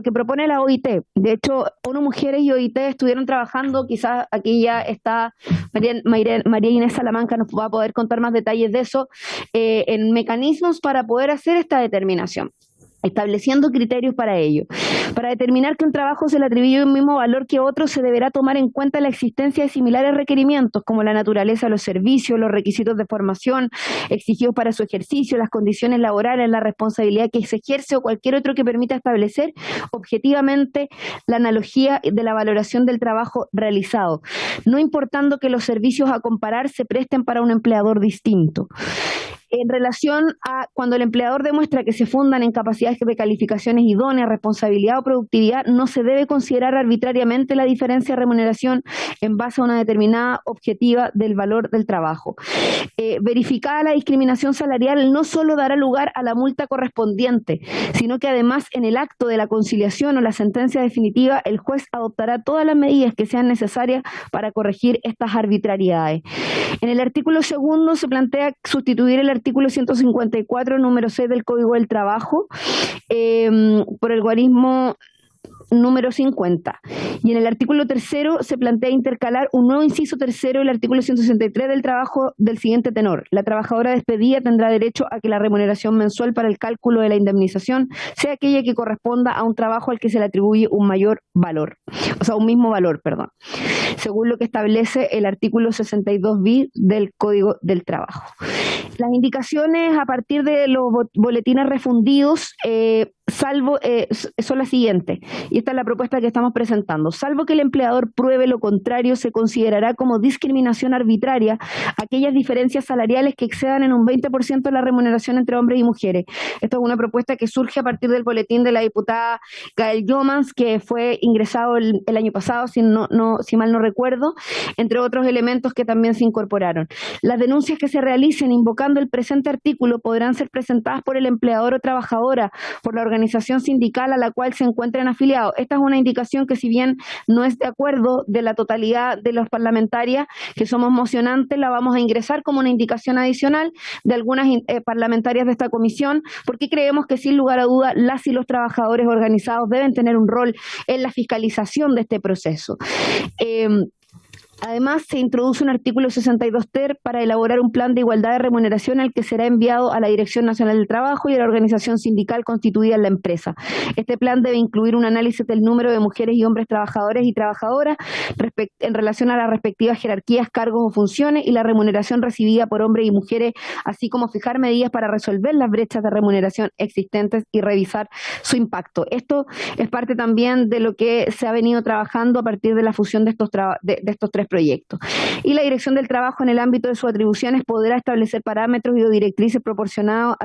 que propone la OIT. De hecho, ONU Mujeres y OIT estuvieron trabajando, quizás aquí ya está María Inés Salamanca, nos va a poder contar más detalles de eso, en mecanismos para poder hacer esta determinación, estableciendo criterios para ello. Para determinar que un trabajo se le atribuye un mismo valor que otro, se deberá tomar en cuenta la existencia de similares requerimientos, como la naturaleza de los servicios, los requisitos de formación exigidos para su ejercicio, las condiciones laborales, la responsabilidad que se ejerce o cualquier otro que permita establecer objetivamente la analogía de la valoración del trabajo realizado, no importando que los servicios a comparar se presten para un empleador distinto. En relación a cuando el empleador demuestra que se fundan en capacidades de calificaciones idóneas, responsabilidad o productividad, no se debe considerar arbitrariamente la diferencia de remuneración en base a una determinada objetiva del valor del trabajo. Verificada la discriminación salarial, no solo dará lugar a la multa correspondiente, sino que además en el acto de la conciliación o la sentencia definitiva, el juez adoptará todas las medidas que sean necesarias para corregir estas arbitrariedades. En el artículo segundo se plantea sustituir el artículo 154, número 6 del Código del Trabajo, por el guarismo número 50. Y en el artículo tercero se plantea intercalar un nuevo inciso tercero del artículo 163 del trabajo del siguiente tenor: la trabajadora despedida tendrá derecho a que la remuneración mensual para el cálculo de la indemnización sea aquella que corresponda a un trabajo al que se le atribuye un mayor valor, o sea, un mismo valor, perdón, según lo que establece el artículo 62 bis del Código del Trabajo. Las indicaciones a partir de los boletines refundidos son las siguientes, y esta es la propuesta que estamos presentando. Salvo que el empleador pruebe lo contrario, se considerará como discriminación arbitraria aquellas diferencias salariales que excedan en un 20% la remuneración entre hombres y mujeres. Esto es una propuesta que surge a partir del boletín de la diputada Gael Yomans, que fue ingresado el año pasado, si mal no recuerdo, entre otros elementos que también se incorporaron. Las denuncias que se realicen invocando el presente artículo podrán ser presentadas por el empleador o trabajadora, por la organización sindical a la cual se encuentren afiliados. Esta es una indicación que, si bien no es de acuerdo de la totalidad de los parlamentarias que somos mocionantes, la vamos a ingresar como una indicación adicional de algunas parlamentarias de esta comisión, porque creemos que sin lugar a duda las y los trabajadores organizados deben tener un rol en la fiscalización de este proceso. Además, se introduce un artículo 62 ter para elaborar un plan de igualdad de remuneración al que será enviado a la Dirección Nacional del Trabajo y a la organización sindical constituida en la empresa. Este plan debe incluir un análisis del número de mujeres y hombres trabajadores y trabajadoras en relación a las respectivas jerarquías, cargos o funciones y la remuneración recibida por hombres y mujeres, así como fijar medidas para resolver las brechas de remuneración existentes y revisar su impacto. Esto es parte también de lo que se ha venido trabajando a partir de la fusión de estos tres proyecto. Y la Dirección del Trabajo, en el ámbito de sus atribuciones, podrá establecer parámetros y o directrices proporcionando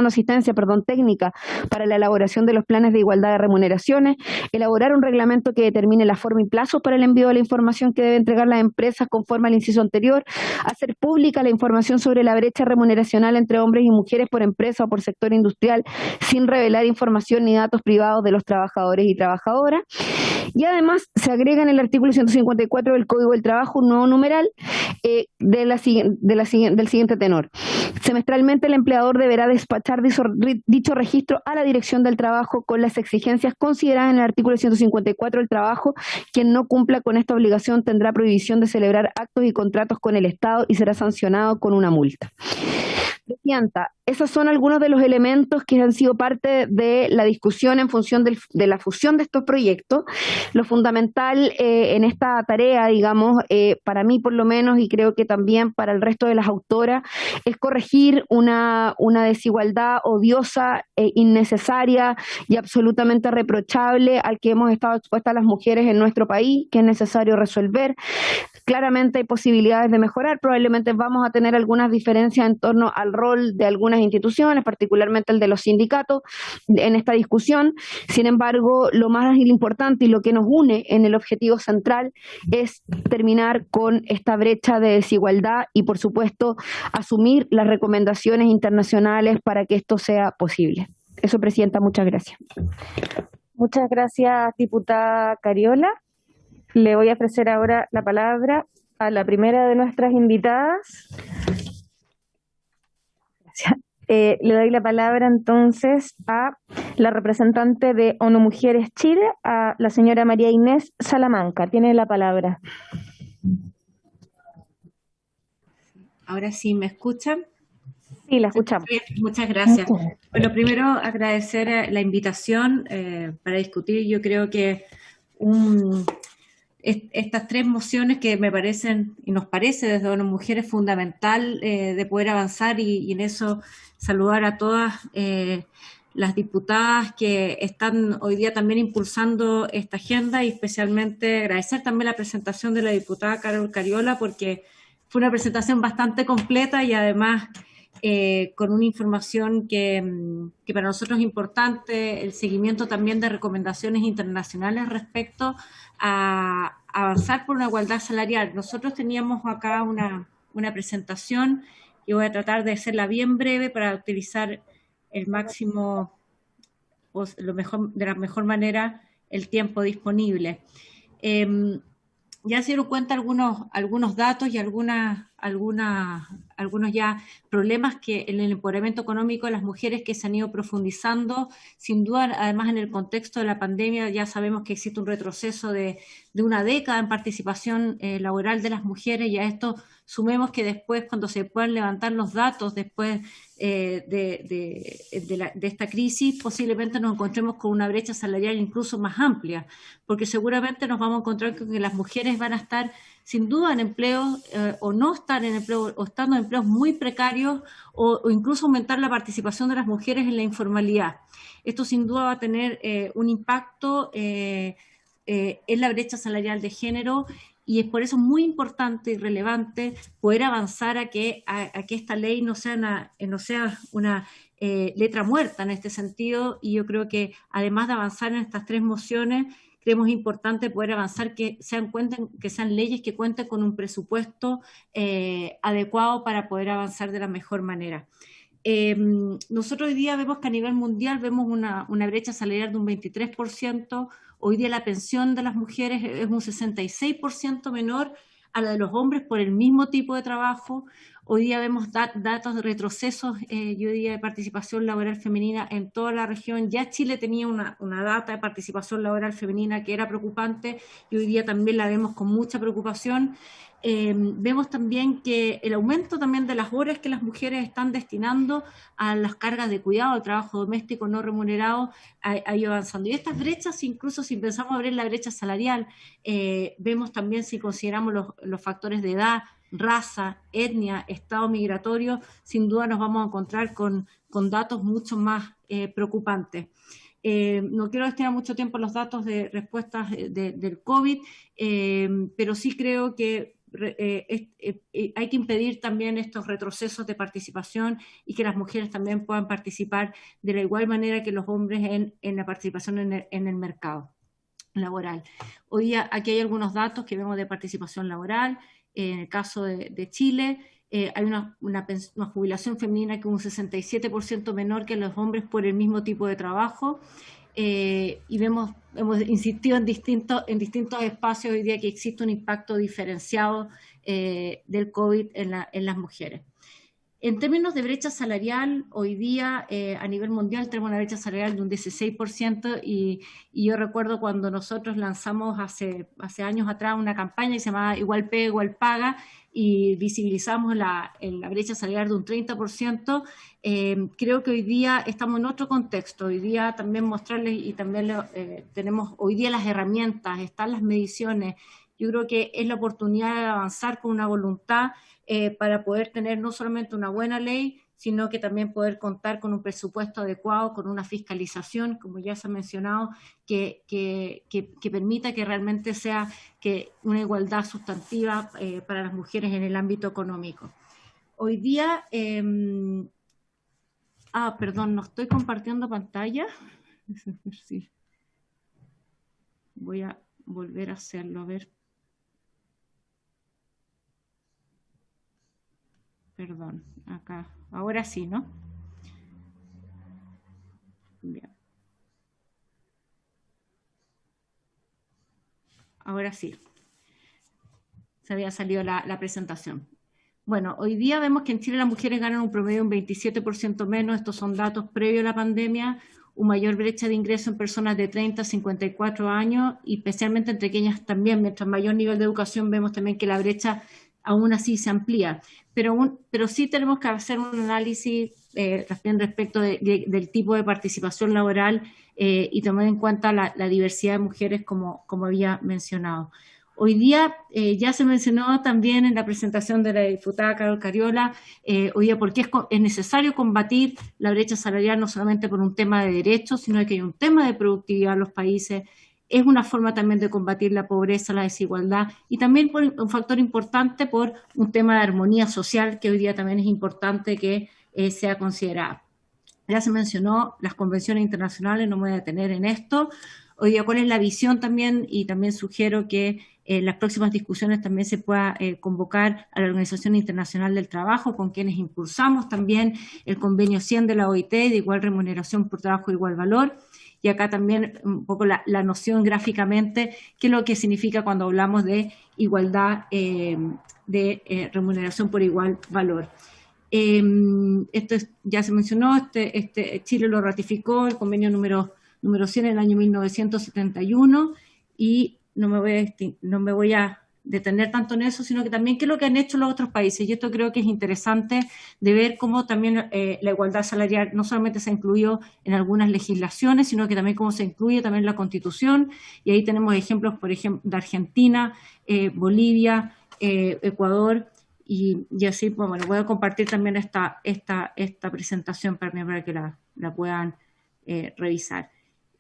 asistencia técnica para la elaboración de los planes de igualdad de remuneraciones, elaborar un reglamento que determine la forma y plazos para el envío de la información que debe entregar las empresas conforme al inciso anterior, hacer pública la información sobre la brecha remuneracional entre hombres y mujeres por empresa o por sector industrial sin revelar información ni datos privados de los trabajadores y trabajadoras. Y además se agrega en el artículo 154 del Código del Trabajo un nuevo numeral del siguiente tenor. Semestralmente el empleador deberá despachar dicho registro a la Dirección del Trabajo con las exigencias consideradas en el artículo 154 del Trabajo. Quien no cumpla con esta obligación tendrá prohibición de celebrar actos y contratos con el Estado y será sancionado con una multa. Presidenta, esos son algunos de los elementos que han sido parte de la discusión en función de la fusión de estos proyectos. Lo fundamental en esta tarea, digamos, para mí por lo menos, y creo que también para el resto de las autoras, es corregir una desigualdad odiosa, innecesaria y absolutamente reprochable al que hemos estado expuestas las mujeres en nuestro país, que es necesario resolver. Claramente hay posibilidades de mejorar, probablemente vamos a tener algunas diferencias en torno al rol de algunas instituciones, particularmente el de los sindicatos, en esta discusión. Sin embargo, lo más importante y lo que nos une en el objetivo central es terminar con esta brecha de desigualdad y, por supuesto, asumir las recomendaciones internacionales para que esto sea posible. Eso, Presidenta, muchas gracias. Muchas gracias, diputada Cariola. Le voy a ofrecer ahora la palabra a la primera de nuestras invitadas. Gracias. Le doy la palabra entonces a la representante de ONU Mujeres Chile, a la señora María Inés Salamanca. Tiene la palabra. Ahora sí, ¿me escuchan? Sí, la escuchamos. Muchas gracias. Bueno, primero agradecer la invitación para discutir. Yo creo que estas tres mociones que me parecen, y nos parece desde ONU Mujeres, fundamental de poder avanzar y en eso saludar a todas las diputadas que están hoy día también impulsando esta agenda, y especialmente agradecer también la presentación de la diputada Carol Cariola, porque fue una presentación bastante completa y además con una información que para nosotros es importante, el seguimiento también de recomendaciones internacionales respecto a avanzar por una igualdad salarial. Nosotros teníamos acá una presentación y voy a tratar de hacerla bien breve para utilizar el máximo, de la mejor manera, el tiempo disponible. Ya se dieron cuenta algunos datos y algunos ya problemas que en el empoderamiento económico de las mujeres que se han ido profundizando. Sin duda, además en el contexto de la pandemia, ya sabemos que existe un retroceso de una década en participación laboral de las mujeres, y a esto sumemos que después, cuando se puedan levantar los datos después de esta crisis, posiblemente nos encontremos con una brecha salarial incluso más amplia, porque seguramente nos vamos a encontrar con que las mujeres van a estar sin duda en empleos o no estar en empleo, o estando en empleos muy precarios, o incluso aumentar la participación de las mujeres en la informalidad. Esto sin duda va a tener un impacto en la brecha salarial de género, y es por eso muy importante y relevante poder avanzar a que esta ley no sea una letra muerta en este sentido. Y yo creo que además de avanzar en estas tres mociones, creemos importante poder avanzar que sean leyes que cuenten con un presupuesto adecuado para poder avanzar de la mejor manera. Nosotros hoy día vemos que a nivel mundial vemos una brecha salarial de un 23%. Hoy día la pensión de las mujeres es un 66% menor a la de los hombres por el mismo tipo de trabajo. Hoy día vemos datos de retrocesos, yo diría, de participación laboral femenina en toda la región. Ya Chile tenía una data de participación laboral femenina que era preocupante, y hoy día también la vemos con mucha preocupación. Vemos también que el aumento también de las horas que las mujeres están destinando a las cargas de cuidado, al trabajo doméstico no remunerado, ha ido avanzando. Y estas brechas, incluso si pensamos abrir la brecha salarial, vemos también, si consideramos los factores de edad, raza, etnia, estado migratorio, sin duda nos vamos a encontrar con datos mucho más preocupantes. No quiero destinar mucho tiempo a los datos de respuestas del COVID, pero sí creo que hay que impedir también estos retrocesos de participación y que las mujeres también puedan participar de la igual manera que los hombres en la participación en el mercado laboral. Hoy día aquí hay algunos datos que vemos de participación laboral. En el caso de Chile, hay una jubilación femenina que es un 67% menor que los hombres por el mismo tipo de trabajo. Y hemos insistido en distintos espacios hoy día que existe un impacto diferenciado del COVID en las mujeres. En términos de brecha salarial, hoy día a nivel mundial tenemos una brecha salarial de un 16% y yo recuerdo cuando nosotros lanzamos hace años atrás una campaña que se llamaba Igual Pega, Igual Paga y visibilizamos la brecha salarial de un 30%. Creo que hoy día estamos en otro contexto, hoy día también mostrarles y también tenemos hoy día las herramientas, están las mediciones. Yo creo que es la oportunidad de avanzar con una voluntad para poder tener no solamente una buena ley, sino que también poder contar con un presupuesto adecuado, con una fiscalización, como ya se ha mencionado, que permita que realmente sea una igualdad sustantiva para las mujeres en el ámbito económico. Hoy día, perdón, no estoy compartiendo pantalla. Sí. Voy a volver a hacerlo, a ver. Perdón, acá. Ahora sí, ¿no? Bien. Ahora sí. Se había salido la presentación. Bueno, hoy día vemos que en Chile las mujeres ganan un promedio de un 27% menos. Estos son datos previos a la pandemia. Una mayor brecha de ingreso en personas de 30 a 54 años y especialmente entre aquellas también. Mientras mayor nivel de educación vemos también que la brecha aún así se amplía. Pero sí tenemos que hacer un análisis también respecto del tipo de participación laboral y tomar en cuenta la diversidad de mujeres como había mencionado. Hoy día ya se mencionó también en la presentación de la diputada Carol Cariola, hoy día por qué es necesario combatir la brecha salarial no solamente por un tema de derechos, sino que hay un tema de productividad en los países. Es una forma también de combatir la pobreza, la desigualdad y también por un factor importante por un tema de armonía social que hoy día también es importante que sea considerada. Ya se mencionó las convenciones internacionales, no me voy a detener en esto. Hoy día, ¿cuál es la visión también? Y también sugiero que en las próximas discusiones también se pueda convocar a la Organización Internacional del Trabajo, con quienes impulsamos también el convenio 100 de la OIT de igual remuneración por trabajo de igual valor. Y acá también un poco la noción gráficamente, qué es lo que significa cuando hablamos de igualdad de remuneración por igual valor. Esto ya se mencionó, Chile lo ratificó, el convenio número 100 en el año 1971, y no me voy a detener tanto en eso, sino que también qué es lo que han hecho los otros países. Y esto creo que es interesante de ver cómo también la igualdad salarial no solamente se ha incluido en algunas legislaciones, sino que también cómo se incluye también en la Constitución. Y ahí tenemos ejemplos, por ejemplo, de Argentina, Bolivia, Ecuador, y así, bueno, voy a compartir también esta presentación para que la puedan revisar.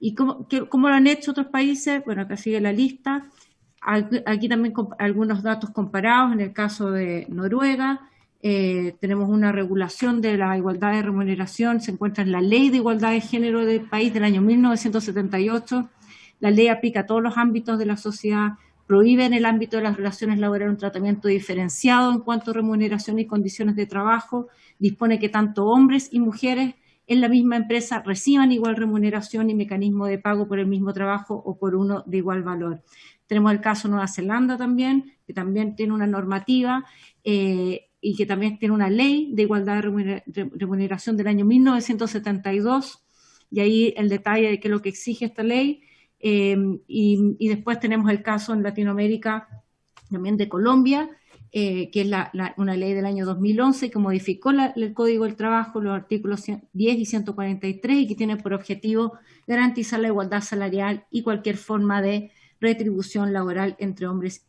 ¿Y cómo lo han hecho otros países? Bueno, acá sigue la lista. Aquí también algunos datos comparados. En el caso de Noruega, tenemos una regulación de la igualdad de remuneración. Se encuentra en la Ley de Igualdad de Género del país del año 1978. La ley aplica a todos los ámbitos de la sociedad, prohíbe en el ámbito de las relaciones laborales un tratamiento diferenciado en cuanto a remuneración y condiciones de trabajo, dispone que tanto hombres y mujeres en la misma empresa reciban igual remuneración y mecanismo de pago por el mismo trabajo o por uno de igual valor. Tenemos el caso de Nueva Zelanda también, que también tiene una normativa y que también tiene una ley de igualdad de remuneración del año 1972, y ahí el detalle de qué es lo que exige esta ley. Y después tenemos el caso en Latinoamérica también de Colombia, que es una ley del año 2011 que modificó el Código del Trabajo, los artículos 10 y 143, y que tiene por objetivo garantizar la igualdad salarial y cualquier forma de retribución laboral entre hombres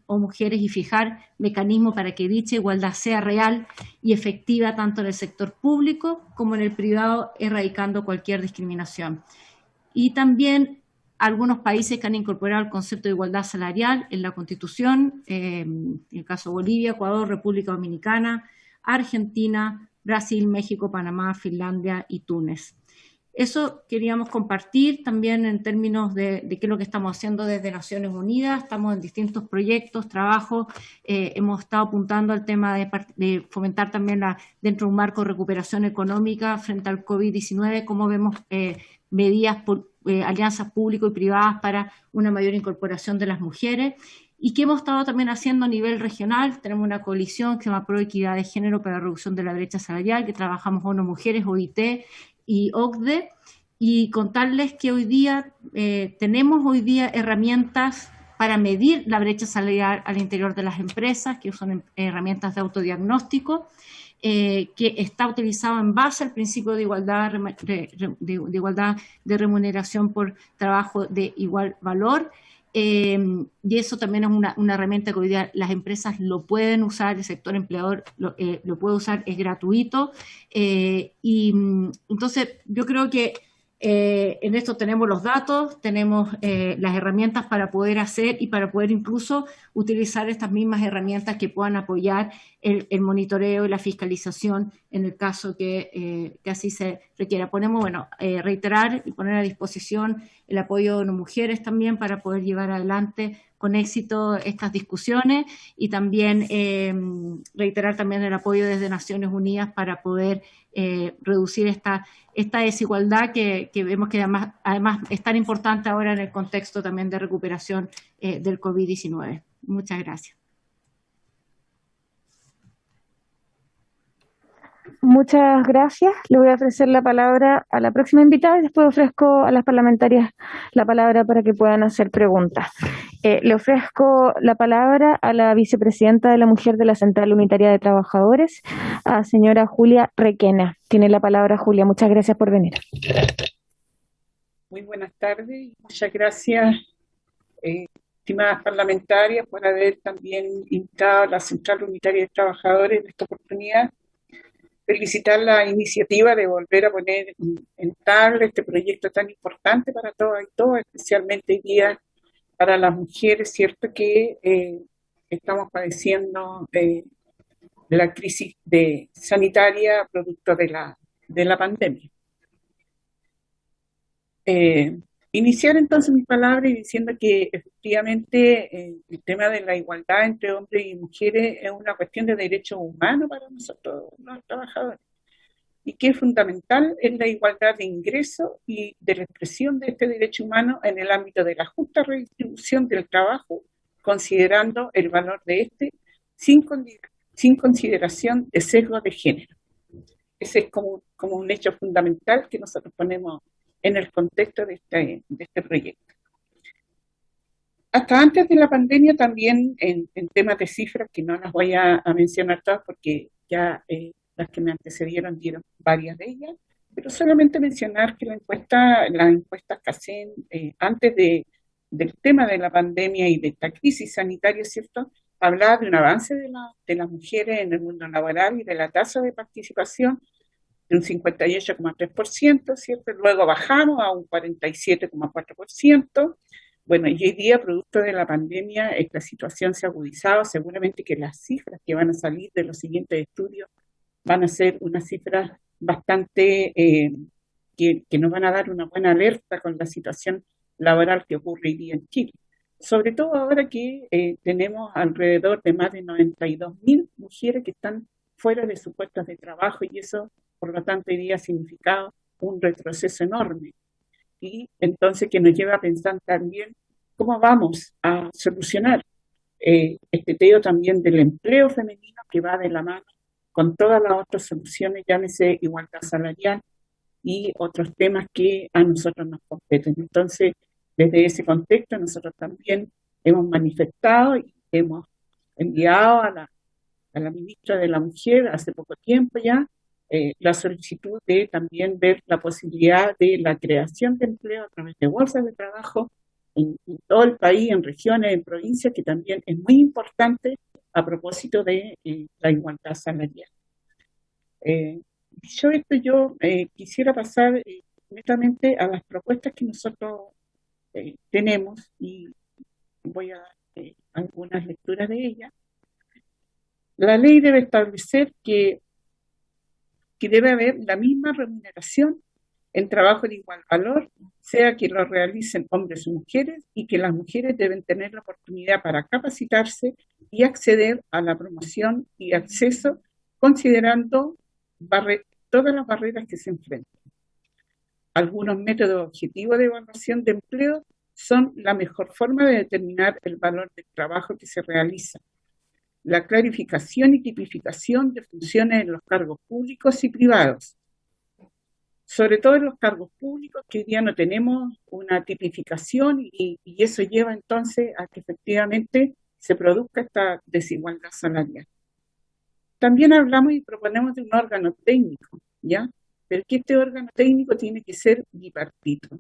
o mujeres, y fijar mecanismos para que dicha igualdad sea real y efectiva tanto en el sector público como en el privado, erradicando cualquier discriminación. y también algunos países que han incorporado el concepto de igualdad salarial en la Constitución, en el caso de Bolivia, Ecuador, República Dominicana, Argentina, Brasil, México, Panamá, Finlandia y Túnez. Eso queríamos compartir también en términos de qué es lo que estamos haciendo desde Naciones Unidas. Estamos en distintos proyectos, trabajos, hemos estado apuntando al tema de fomentar también dentro de un marco de recuperación económica frente al COVID-19, cómo vemos medidas por alianzas público y privadas para una mayor incorporación de las mujeres. Y que hemos estado también haciendo a nivel regional. Tenemos una coalición que se llama Pro Equidad de Género para la Reducción de la Brecha Salarial, que trabajamos con ONU Mujeres, OIT y OCDE, y contarles que hoy día tenemos herramientas para medir la brecha salarial al interior de las empresas, que son herramientas de autodiagnóstico, que está utilizado en base al principio de igualdad de remuneración por trabajo de igual valor. Y eso también es una herramienta que hoy día las empresas lo pueden usar, el sector empleador lo puede usar, es gratuito. Y entonces yo creo que en esto tenemos los datos, tenemos las herramientas para poder hacer y para poder incluso utilizar estas mismas herramientas que puedan apoyar el monitoreo y la fiscalización en el caso que así se requiera. Reiterar y poner a disposición el apoyo de ONU Mujeres también para poder llevar adelante con éxito estas discusiones y también reiterar también el apoyo desde Naciones Unidas para poder reducir esta desigualdad que vemos que además es tan importante ahora en el contexto también de recuperación del COVID-19. Muchas gracias. Muchas gracias. Le voy a ofrecer la palabra a la próxima invitada y después ofrezco a las parlamentarias la palabra para que puedan hacer preguntas. Le ofrezco la palabra a la vicepresidenta de la Mujer de la Central Unitaria de Trabajadores, a señora Julia Requena. Tiene la palabra, Julia. Muchas gracias por venir. Muy buenas tardes y muchas gracias, estimadas parlamentarias, por haber también invitado a la Central Unitaria de Trabajadores en esta oportunidad. Felicitar la iniciativa de volver a poner en tabla este proyecto tan importante para todas y todos, especialmente hoy día para las mujeres, cierto que estamos padeciendo de la crisis sanitaria producto de la pandemia. Iniciar entonces mis palabras diciendo que efectivamente el tema de la igualdad entre hombres y mujeres es una cuestión de derechos humanos para nosotros los trabajadores y que es fundamental en la igualdad de ingreso y de la expresión de este derecho humano en el ámbito de la justa redistribución del trabajo, considerando el valor de este sin consideración de sesgo de género. Ese es como un hecho fundamental que nosotros ponemos en el contexto de este proyecto. Hasta antes de la pandemia también en temas de cifras, que no las voy a mencionar todas porque ya las que me antecedieron dieron varias de ellas, pero solamente mencionar que las encuestas que hacen antes del tema de la pandemia y de esta crisis sanitaria, ¿cierto?, hablaba de un avance de las mujeres en el mundo laboral y de la tasa de participación de un 58,3%, ¿cierto? Luego bajamos a un 47,4%. Bueno, y hoy día, producto de la pandemia, esta situación se ha agudizado. Seguramente que las cifras que van a salir de los siguientes estudios van a ser unas cifras bastante que nos van a dar una buena alerta con la situación laboral que ocurre hoy día en Chile. Sobre todo ahora que tenemos alrededor de más de 92.000 mujeres que están fuera de sus puestos de trabajo y eso, por lo tanto, hoy día ha significado un retroceso enorme. Y entonces que nos lleva a pensar también cómo vamos a solucionar este tema también del empleo femenino que va de la mano con todas las otras soluciones, llámese igualdad salarial y otros temas que a nosotros nos competen. Entonces, desde ese contexto, nosotros también hemos manifestado y hemos enviado a la ministra de la Mujer hace poco tiempo ya la solicitud de también ver la posibilidad de la creación de empleo a través de bolsas de trabajo en todo el país, en regiones, en provincias, que también es muy importante a propósito de la igualdad salarial. Yo quisiera pasar netamente a las propuestas que nosotros tenemos, y voy a dar algunas lecturas de ellas. La ley debe establecer que debe haber la misma remuneración en trabajo de igual valor, sea que lo realicen hombres o mujeres, y que las mujeres deben tener la oportunidad para capacitarse y acceder a la promoción y acceso, considerando todas las barreras que se enfrentan. Algunos métodos objetivos de evaluación de empleo son la mejor forma de determinar el valor del trabajo que se realiza. La clarificación y tipificación de funciones en los cargos públicos y privados, sobre todo en los cargos públicos, que hoy día no tenemos una tipificación, y eso lleva entonces a que efectivamente se produzca esta desigualdad salarial. También hablamos y proponemos de un órgano técnico, ¿ya? Pero que este órgano técnico tiene que ser bipartito,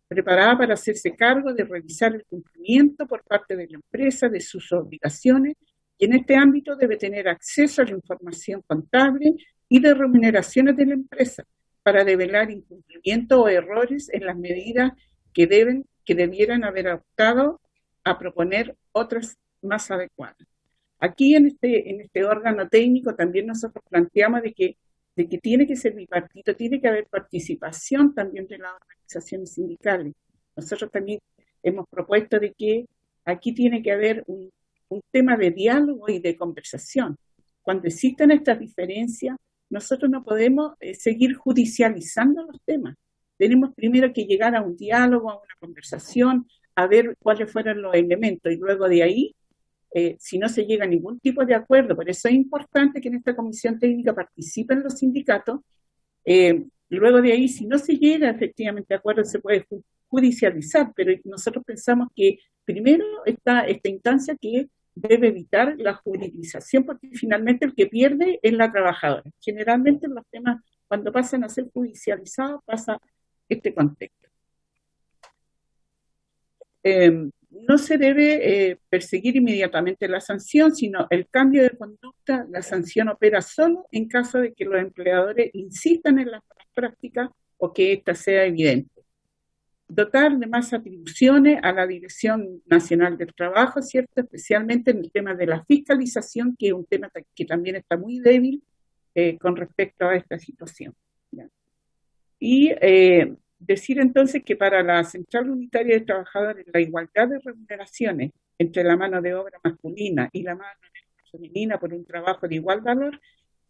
preparado para hacerse cargo de revisar el cumplimiento por parte de la empresa de sus obligaciones, y en este ámbito debe tener acceso a la información contable y de remuneraciones de la empresa para develar incumplimientos o errores en las medidas que debieran haber adoptado, a proponer otras más adecuadas. Aquí en este órgano técnico también nosotros planteamos de que tiene que ser bipartito, tiene que haber participación también de las organizaciones sindicales. Nosotros también hemos propuesto de que aquí tiene que haber un tema de diálogo y de conversación. Cuando existan estas diferencias, nosotros no podemos seguir judicializando los temas. Tenemos primero que llegar a un diálogo, a una conversación, a ver cuáles fueron los elementos, y luego de ahí, si no se llega a ningún tipo de acuerdo, por eso es importante que en esta comisión técnica participen los sindicatos, luego de ahí, si no se llega efectivamente a acuerdo, se puede judicializar, pero nosotros pensamos que primero está esta instancia que debe evitar la judicialización, porque finalmente el que pierde es la trabajadora. Generalmente los temas, cuando pasan a ser judicializados, pasa este contexto. No se debe perseguir inmediatamente la sanción, sino el cambio de conducta. La sanción opera solo en caso de que los empleadores insistan en las prácticas o que ésta sea evidente. Dotar de más atribuciones a la Dirección Nacional del Trabajo, ¿cierto? Especialmente en el tema de la fiscalización, que es un tema que también está muy débil con respecto a esta situación, ¿ya? Y decir entonces que para la Central Unitaria de Trabajadores, la igualdad de remuneraciones entre la mano de obra masculina y la mano de obra femenina por un trabajo de igual valor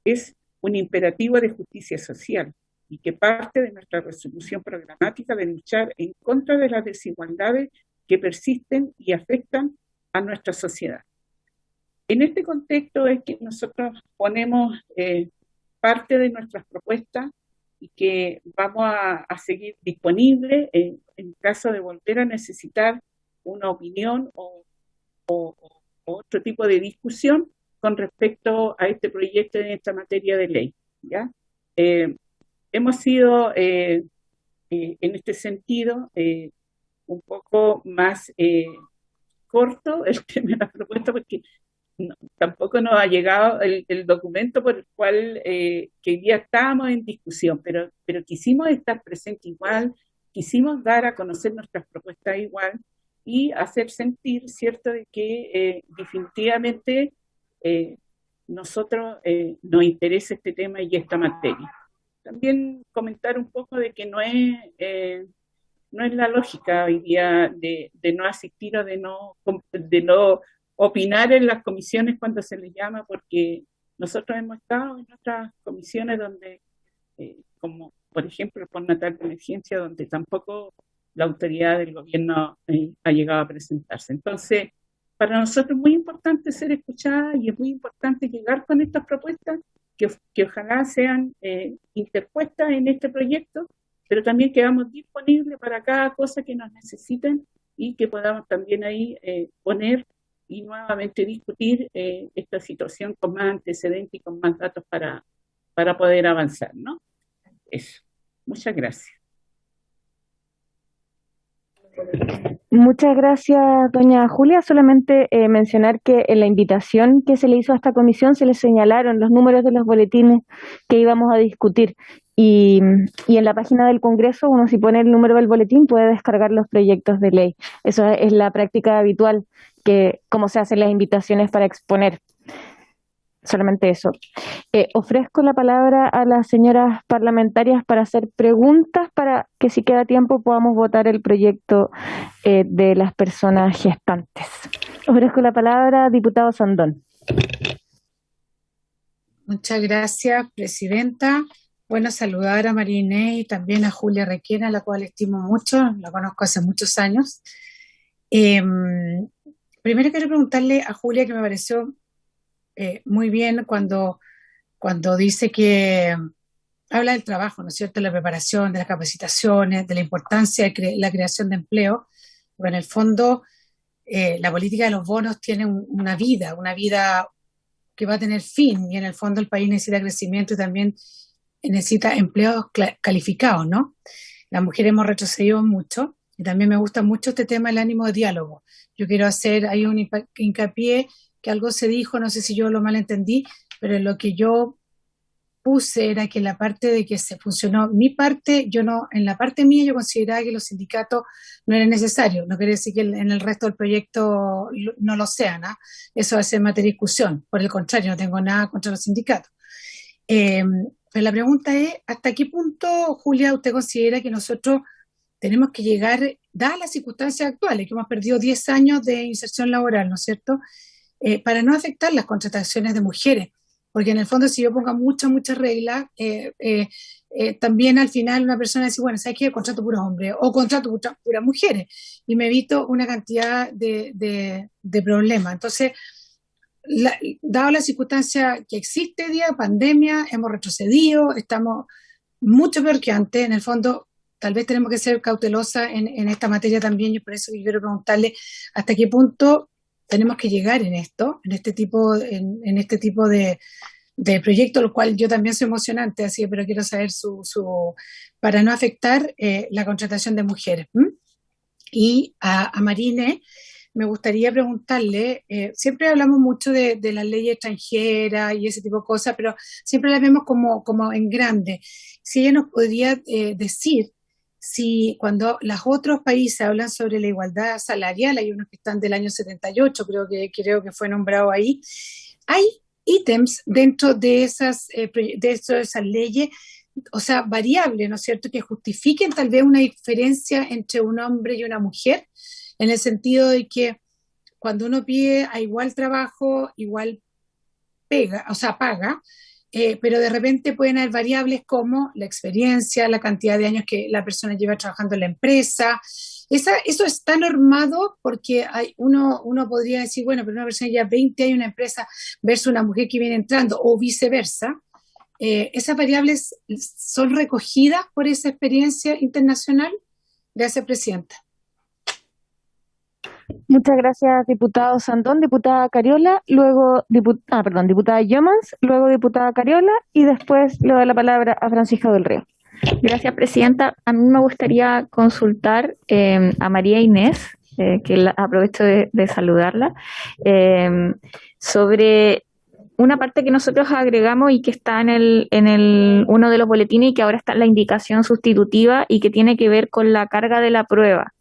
es un imperativo de justicia social, y que parte de nuestra resolución programática de luchar en contra de las desigualdades que persisten y afectan a nuestra sociedad. En este contexto es que nosotros ponemos parte de nuestras propuestas, y que vamos a seguir disponibles en caso de volver a necesitar una opinión o otro tipo de discusión con respecto a este proyecto en esta materia de ley, ¿ya? Hemos sido, en este sentido, un poco más corto el tema de la propuesta, porque tampoco nos ha llegado el documento por el cual que hoy día estábamos en discusión, pero quisimos estar presentes igual, quisimos dar a conocer nuestras propuestas igual y hacer sentir, ¿cierto?, de que definitivamente nosotros nos interesa este tema y esta materia. También comentar un poco de que no es la lógica hoy día de no asistir o de no opinar en las comisiones cuando se les llama, porque nosotros hemos estado en otras comisiones donde, como por ejemplo el postnatal de emergencia, donde tampoco la autoridad del gobierno ha llegado a presentarse. Entonces, para nosotros es muy importante ser escuchada, y es muy importante llegar con estas propuestas que ojalá sean interpuestas en este proyecto, pero también quedamos disponibles para cada cosa que nos necesiten, y que podamos también ahí poner y nuevamente discutir esta situación con más antecedentes y con más datos para poder avanzar, ¿no? Eso. Muchas gracias. Muchas gracias, doña Julia. Solamente mencionar que en la invitación que se le hizo a esta comisión se le señalaron los números de los boletines que íbamos a discutir, Y en la página del Congreso, uno si pone el número del boletín puede descargar los proyectos de ley. Eso es la práctica habitual, que cómo se hacen las invitaciones para exponer. Solamente eso. Ofrezco la palabra a las señoras parlamentarias para hacer preguntas, para que si queda tiempo podamos votar el proyecto de las personas gestantes. Ofrezco la palabra, diputado Sandón. Muchas gracias, presidenta. Bueno, saludar a María Inés y también a Julia Requena, a la cual estimo mucho, la conozco hace muchos años. Primero quiero preguntarle a Julia, que me pareció muy bien cuando dice que habla del trabajo, ¿no es cierto?, de la preparación, de las capacitaciones, de la importancia de la creación de empleo. Bueno, en el fondo, la política de los bonos tiene una vida que va a tener fin, y en el fondo el país necesita crecimiento y también necesita empleos calificados, ¿no? Las mujeres hemos retrocedido mucho, y también me gusta mucho este tema del ánimo de diálogo. Yo quiero hacer ahí un hincapié, que algo se dijo, no sé si yo lo malentendí, pero lo que yo puse era que la parte de que se funcionó mi parte, en la parte mía yo consideraba que los sindicatos no eran necesarios. No quiere decir que en el resto del proyecto no lo sean, ¿eh? Eso va a ser materia de discusión. Por el contrario, no tengo nada contra los sindicatos. Pero la pregunta es, ¿hasta qué punto, Julia, usted considera que nosotros tenemos que llegar, dadas las circunstancias actuales, que hemos perdido 10 años de inserción laboral, ¿no es cierto?, para no afectar las contrataciones de mujeres? Porque en el fondo, si yo pongo muchas reglas, también al final una persona dice, bueno, ¿sabes qué? Contrato puros hombres o contrato puras mujeres, y me evito una cantidad de problemas. Entonces, dado la circunstancia que existe hoy día, pandemia, hemos retrocedido, estamos mucho peor que antes. En el fondo, tal vez tenemos que ser cautelosas en esta materia también, y por eso quiero preguntarle hasta qué punto tenemos que llegar en este tipo de proyectos, lo cual yo también soy emocionante, así que, pero quiero saber para no afectar la contratación de mujeres. Y a Marine me gustaría preguntarle, siempre hablamos mucho de las leyes extranjeras y ese tipo de cosas, pero siempre las vemos como en grande. Si ella nos podría decir si cuando los otros países hablan sobre la igualdad salarial, hay unos que están del año 78, creo que fue nombrado ahí, hay ítems dentro de esas leyes, o sea, variables, ¿no es cierto?, que justifiquen tal vez una diferencia entre un hombre y una mujer, en el sentido de que cuando uno pide a igual trabajo, igual paga, pero de repente pueden haber variables como la experiencia, la cantidad de años que la persona lleva trabajando en la empresa. Eso está normado, porque uno podría decir, bueno, pero una persona lleva 20 años en una empresa versus una mujer que viene entrando, o viceversa. ¿Esas variables son recogidas por esa experiencia internacional? Gracias, presidenta. Muchas gracias, diputado Sandón. Diputada Cariola, luego diputada Yomans, luego diputada Cariola, y después le doy la palabra a Francisca del Río. Gracias, presidenta. A mí me gustaría consultar a María Inés, que aprovecho de saludarla, sobre una parte que nosotros agregamos y que está en uno de los boletines, y que ahora está en la indicación sustitutiva, y que tiene que ver con la carga de la prueba.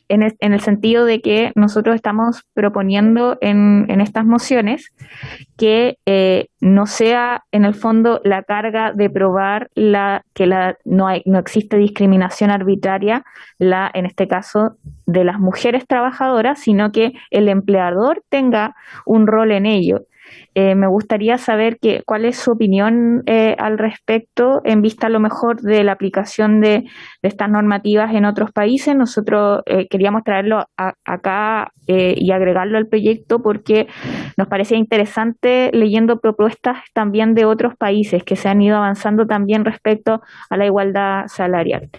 En el sentido de que nosotros estamos proponiendo en estas mociones que no sea en el fondo la carga de probar que no existe discriminación arbitraria, en este caso de las mujeres trabajadoras, sino que el empleador tenga un rol en ello. Me gustaría saber cuál es su opinión al respecto, en vista a lo mejor de la aplicación de estas normativas en otros países. Nosotros queríamos traerlo acá y agregarlo al proyecto porque nos parecía interesante, leyendo propuestas también de otros países que se han ido avanzando también respecto a la igualdad salarial.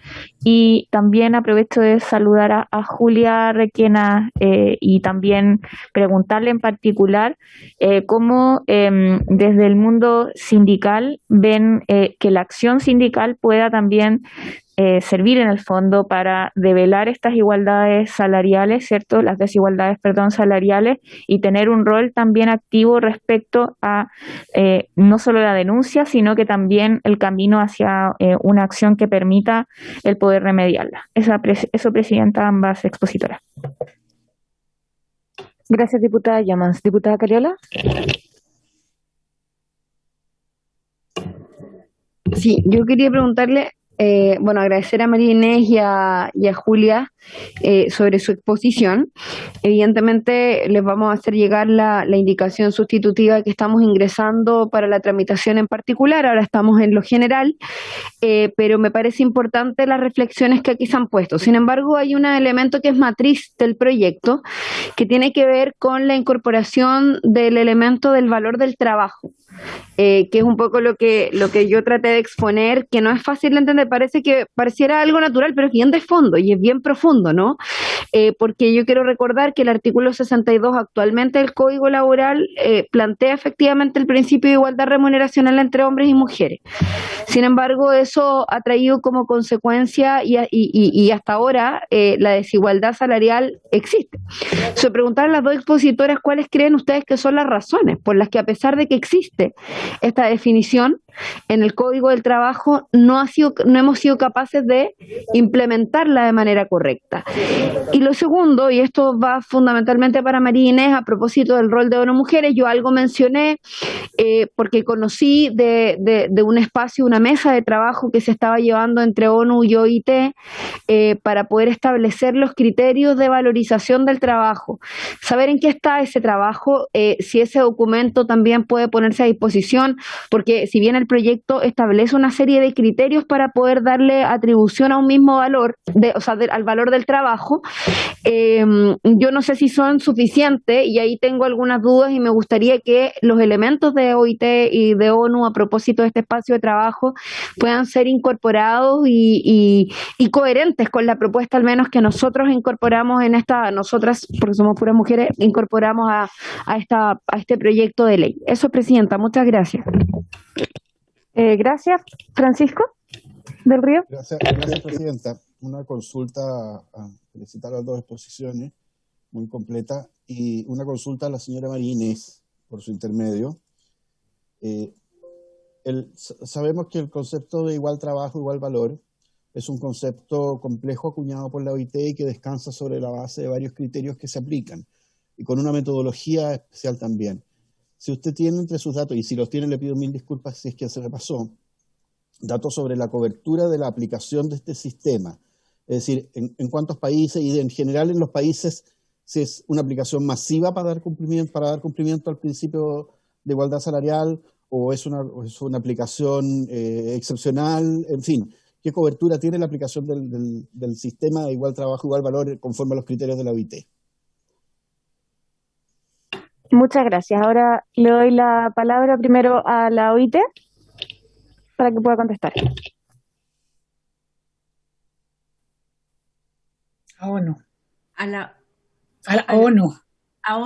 Y también aprovecho de saludar a Julia Requena y también preguntarle en particular cómo desde el mundo sindical ven que la acción sindical pueda también servir en el fondo para develar estas igualdades salariales, ¿cierto? Las desigualdades, perdón, salariales, y tener un rol también activo respecto a no solo la denuncia, sino que también el camino hacia una acción que permita el poder remediarla. Eso, Presidenta, ambas expositoras. Gracias, diputada Llamas. Diputada Cariola. Sí, yo quería preguntarle, bueno, agradecer a María Inés y a Julia sobre su exposición. Evidentemente les vamos a hacer llegar la indicación sustitutiva que estamos ingresando para la tramitación en particular. Ahora estamos en lo general, pero me parece importante las reflexiones que aquí se han puesto. Sin embargo, hay un elemento que es matriz del proyecto, que tiene que ver con la incorporación del elemento del valor del trabajo. Que es un poco lo que yo traté de exponer, que no es fácil de entender, pareciera algo natural, pero es bien de fondo y es bien profundo, ¿no? Porque yo quiero recordar que el artículo 62 actualmente del Código Laboral plantea efectivamente el principio de igualdad remuneracional entre hombres y mujeres. Sin embargo, eso ha traído como consecuencia y hasta ahora la desigualdad salarial existe. Se preguntaron las dos expositoras cuáles creen ustedes que son las razones por las que, a pesar de que existe esta definición en el Código del Trabajo, no hemos sido capaces de implementarla de manera correcta. Y lo segundo, y esto va fundamentalmente para María Inés a propósito del rol de ONU-Mujeres, yo algo mencioné porque conocí de un espacio, una mesa de trabajo que se estaba llevando entre ONU y OIT para poder establecer los criterios de valorización del trabajo, saber en qué está ese trabajo, si ese documento también puede ponerse a disposición, porque si bien el proyecto establece una serie de criterios para poder darle atribución a un mismo valor, al valor del trabajo, yo no sé si son suficientes y ahí tengo algunas dudas y me gustaría que los elementos de OIT y de ONU a propósito de este espacio de trabajo puedan ser incorporados y coherentes con la propuesta al menos que nosotros incorporamos nosotras, porque somos puras mujeres, incorporamos a este proyecto de ley. Eso, Presidenta, muchas gracias. Gracias. Francisco del Río. Gracias, Presidenta. Una consulta a felicitar a las dos exposiciones, muy completa, y una consulta a la señora María Inés, por su intermedio. Sabemos que el concepto de igual trabajo, igual valor, es un concepto complejo acuñado por la OIT y que descansa sobre la base de varios criterios que se aplican, y con una metodología especial también. Si usted tiene entre sus datos, y si los tiene le pido mil disculpas si es que se me pasó, datos sobre la cobertura de la aplicación de este sistema, es decir, en cuántos países y en general en los países, si es una aplicación masiva para dar cumplimiento al principio de igualdad salarial o es una aplicación excepcional, en fin, ¿qué cobertura tiene la aplicación del sistema de igual trabajo, igual valor conforme a los criterios de la OIT? Muchas gracias. Ahora le doy la palabra primero a la OIT para que pueda contestar. A ONU. A la ONU.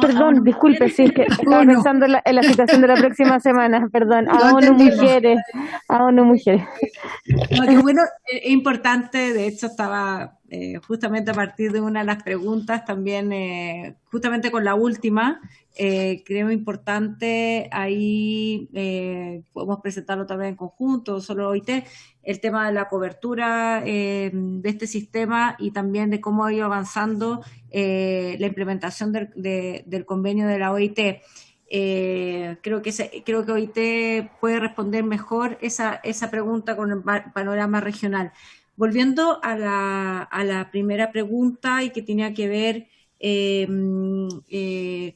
Perdón, disculpe, sí, es que estaba pensando en la situación de la próxima semana, perdón, a ONU Mujeres, No, que bueno, es importante, de hecho estaba justamente a partir de una de las preguntas también, justamente con la última, creo importante, ahí podemos presentarlo también en conjunto, solo OIT, el tema de la cobertura de este sistema y también de cómo ha ido avanzando la implementación del convenio de la OIT. Creo que OIT puede responder mejor esa pregunta con el panorama regional. Volviendo a la primera pregunta y que tenía que ver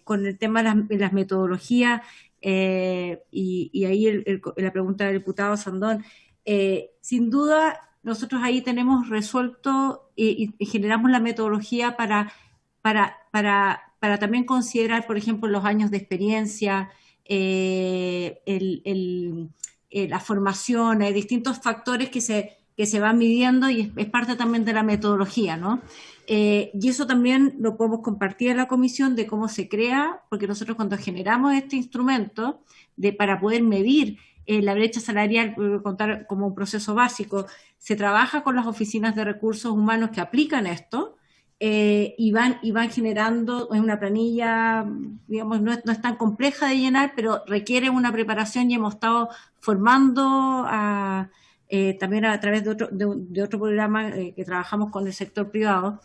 con el tema de las metodologías y ahí la pregunta del diputado Sandón, sin duda nosotros ahí tenemos resuelto y generamos la metodología para también considerar, por ejemplo, los años de experiencia, la formación, distintos factores que se van midiendo y es parte también de la metodología, ¿no? Y eso también lo podemos compartir en la comisión de cómo se crea, porque nosotros cuando generamos este instrumento para poder medir la brecha salarial, voy a contar como un proceso básico, se trabaja con las oficinas de recursos humanos que aplican esto, y van generando una planilla, digamos, no es tan compleja de llenar, pero requiere una preparación y hemos estado formando también a través de otro programa que trabajamos con el sector privado,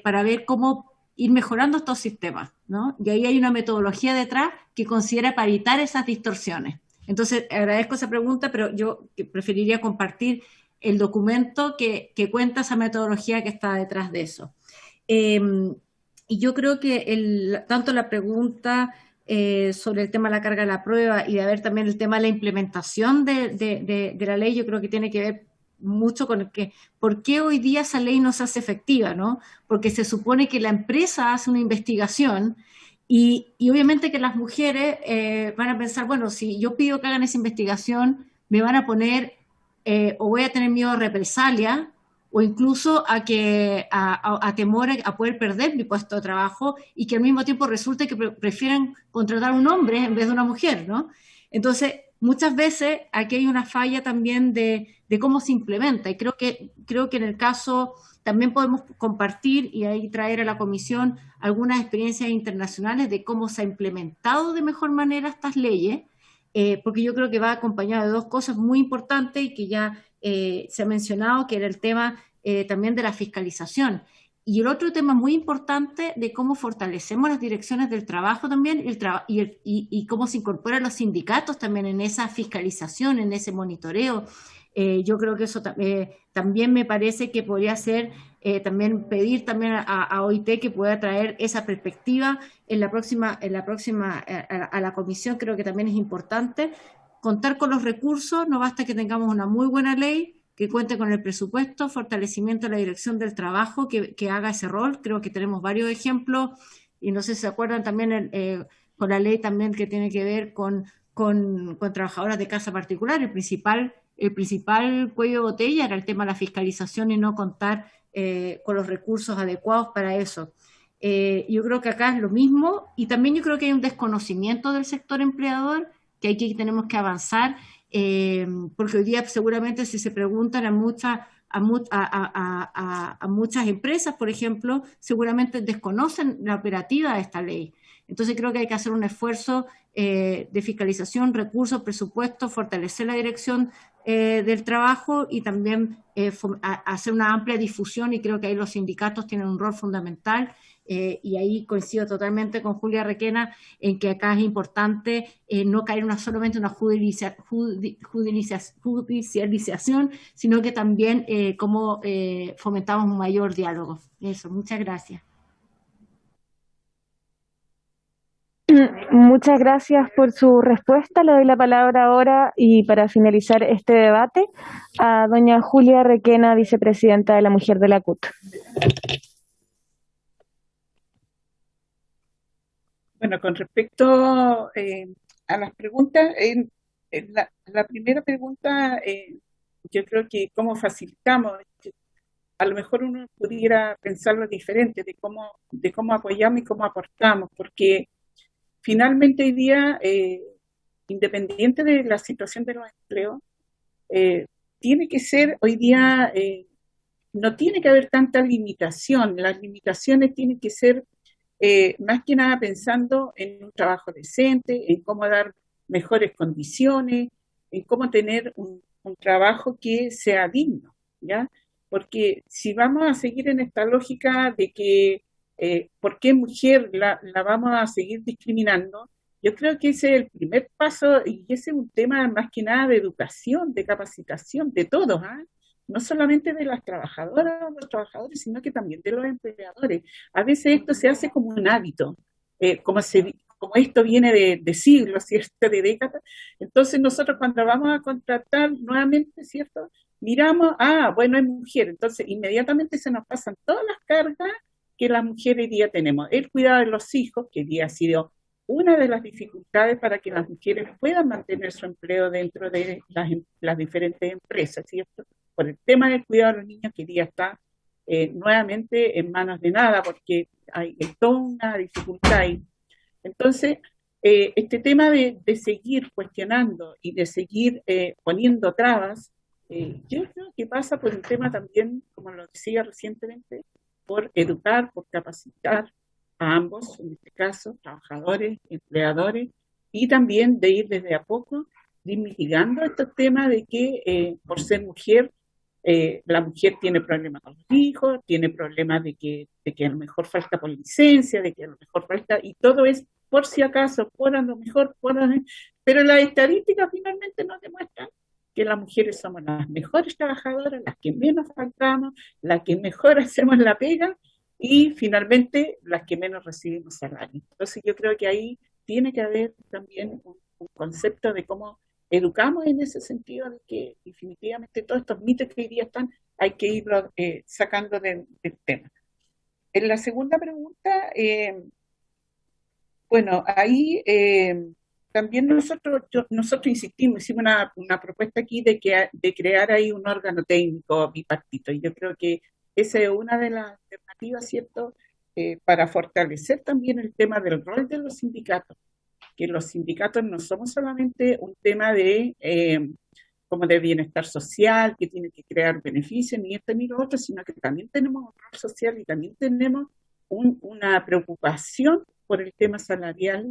para ver cómo ir mejorando estos sistemas, ¿no? Y ahí hay una metodología detrás que considera para evitar esas distorsiones. Entonces, agradezco esa pregunta, pero yo preferiría compartir el documento que cuenta esa metodología que está detrás de eso. Y yo creo que tanto la pregunta sobre el tema de la carga de la prueba y de ver también el tema de la implementación de la ley, yo creo que tiene que ver mucho con por qué hoy día esa ley no se hace efectiva, ¿no? Porque se supone que la empresa hace una investigación y obviamente que las mujeres van a pensar, bueno, si yo pido que hagan esa investigación, me van a poner o voy a tener miedo a represalia o incluso a temor a poder perder mi puesto de trabajo y que al mismo tiempo resulte que prefieren contratar a un hombre en vez de una mujer, ¿no? Entonces, muchas veces aquí hay una falla también de cómo se implementa y creo que en el caso también podemos compartir y ahí traer a la comisión algunas experiencias internacionales de cómo se ha implementado de mejor manera estas leyes, porque yo creo que va acompañado de dos cosas muy importantes y que ya se ha mencionado, que era el tema también de la fiscalización. Y el otro tema muy importante de cómo fortalecemos las direcciones del trabajo también y cómo se incorporan los sindicatos también en esa fiscalización, en ese monitoreo. Yo creo que eso también me parece que podría ser también pedir también a OIT que pueda traer esa perspectiva a la comisión. Creo que también es importante contar con los recursos, no basta que tengamos una muy buena ley, que cuente con el presupuesto, fortalecimiento de la dirección del trabajo, que haga ese rol. Creo que tenemos varios ejemplos, y no sé si se acuerdan también con la ley también que tiene que ver con trabajadoras de casa particular. El principal cuello de botella era el tema de la fiscalización y no contar con los recursos adecuados para eso. Yo creo que acá es lo mismo, y también yo creo que hay un desconocimiento del sector empleador, que tenemos que avanzar, porque hoy día seguramente si se preguntan a muchas empresas, por ejemplo, seguramente desconocen la operativa de esta ley. Entonces creo que hay que hacer un esfuerzo de fiscalización, recursos, presupuesto, fortalecer la dirección del trabajo y también hacer una amplia difusión, y creo que ahí los sindicatos tienen un rol fundamental. Y ahí coincido totalmente con Julia Requena en que acá es importante no caer solamente en una judicialización, sino que también cómo fomentamos un mayor diálogo. Eso, muchas gracias. Muchas gracias por su respuesta. Le doy la palabra ahora y para finalizar este debate a doña Julia Requena, vicepresidenta de la Mujer de la CUT. Bueno, con respecto a las preguntas, la primera pregunta, yo creo que cómo facilitamos, a lo mejor uno pudiera pensarlo diferente de cómo apoyamos y cómo aportamos, porque finalmente hoy día, independiente de la situación de los empleos, tiene que ser hoy día, no tiene que haber tanta limitación, las limitaciones tienen que ser más que nada pensando en un trabajo decente, en cómo dar mejores condiciones, en cómo tener un trabajo que sea digno, ¿ya? Porque si vamos a seguir en esta lógica de que ¿por qué mujer la vamos a seguir discriminando? Yo creo que ese es el primer paso y ese es un tema más que nada de educación, de capacitación, de todos, ¿ah? No solamente de las trabajadoras o los trabajadores, sino que también de los empleadores. A veces esto se hace como un hábito, como esto viene de siglos, ¿cierto?, de décadas. Entonces nosotros cuando vamos a contratar nuevamente, ¿cierto?, miramos, bueno, es mujer, entonces inmediatamente se nos pasan todas las cargas que las mujeres hoy día tenemos. El cuidado de los hijos, que hoy día ha sido una de las dificultades para que las mujeres puedan mantener su empleo dentro de las diferentes empresas, ¿cierto?, por el tema del cuidado de los niños, que hoy día está nuevamente en manos de nada, porque hay toda una dificultad ahí. Entonces, este tema de seguir cuestionando y de seguir poniendo trabas, yo creo que pasa por un tema también, como lo decía recientemente, por educar, por capacitar a ambos, en este caso, trabajadores, empleadores, y también de ir desde a poco mitigando estos temas de que por ser mujer, la mujer tiene problemas con los hijos, tiene problemas de que a lo mejor falta por licencia, de que a lo mejor falta, y todo es por si acaso, por a lo mejor, pero las estadísticas finalmente nos demuestran que las mujeres somos las mejores trabajadoras, las que menos faltamos, las que mejor hacemos la pega y finalmente las que menos recibimos salario. Entonces yo creo que ahí tiene que haber también un concepto de cómo educamos en ese sentido, de que definitivamente todos estos mitos que hoy día están hay que irlos sacando del tema. En la segunda pregunta, bueno, ahí también nosotros insistimos, hicimos una propuesta aquí de crear ahí un órgano técnico bipartito, y yo creo que esa es una de las alternativas, ¿cierto?, para fortalecer también el tema del rol de los sindicatos, que los sindicatos no somos solamente un tema de como de bienestar social, que tiene que crear beneficios, ni esto ni lo otro, sino que también tenemos un rol social y también tenemos una preocupación por el tema salarial,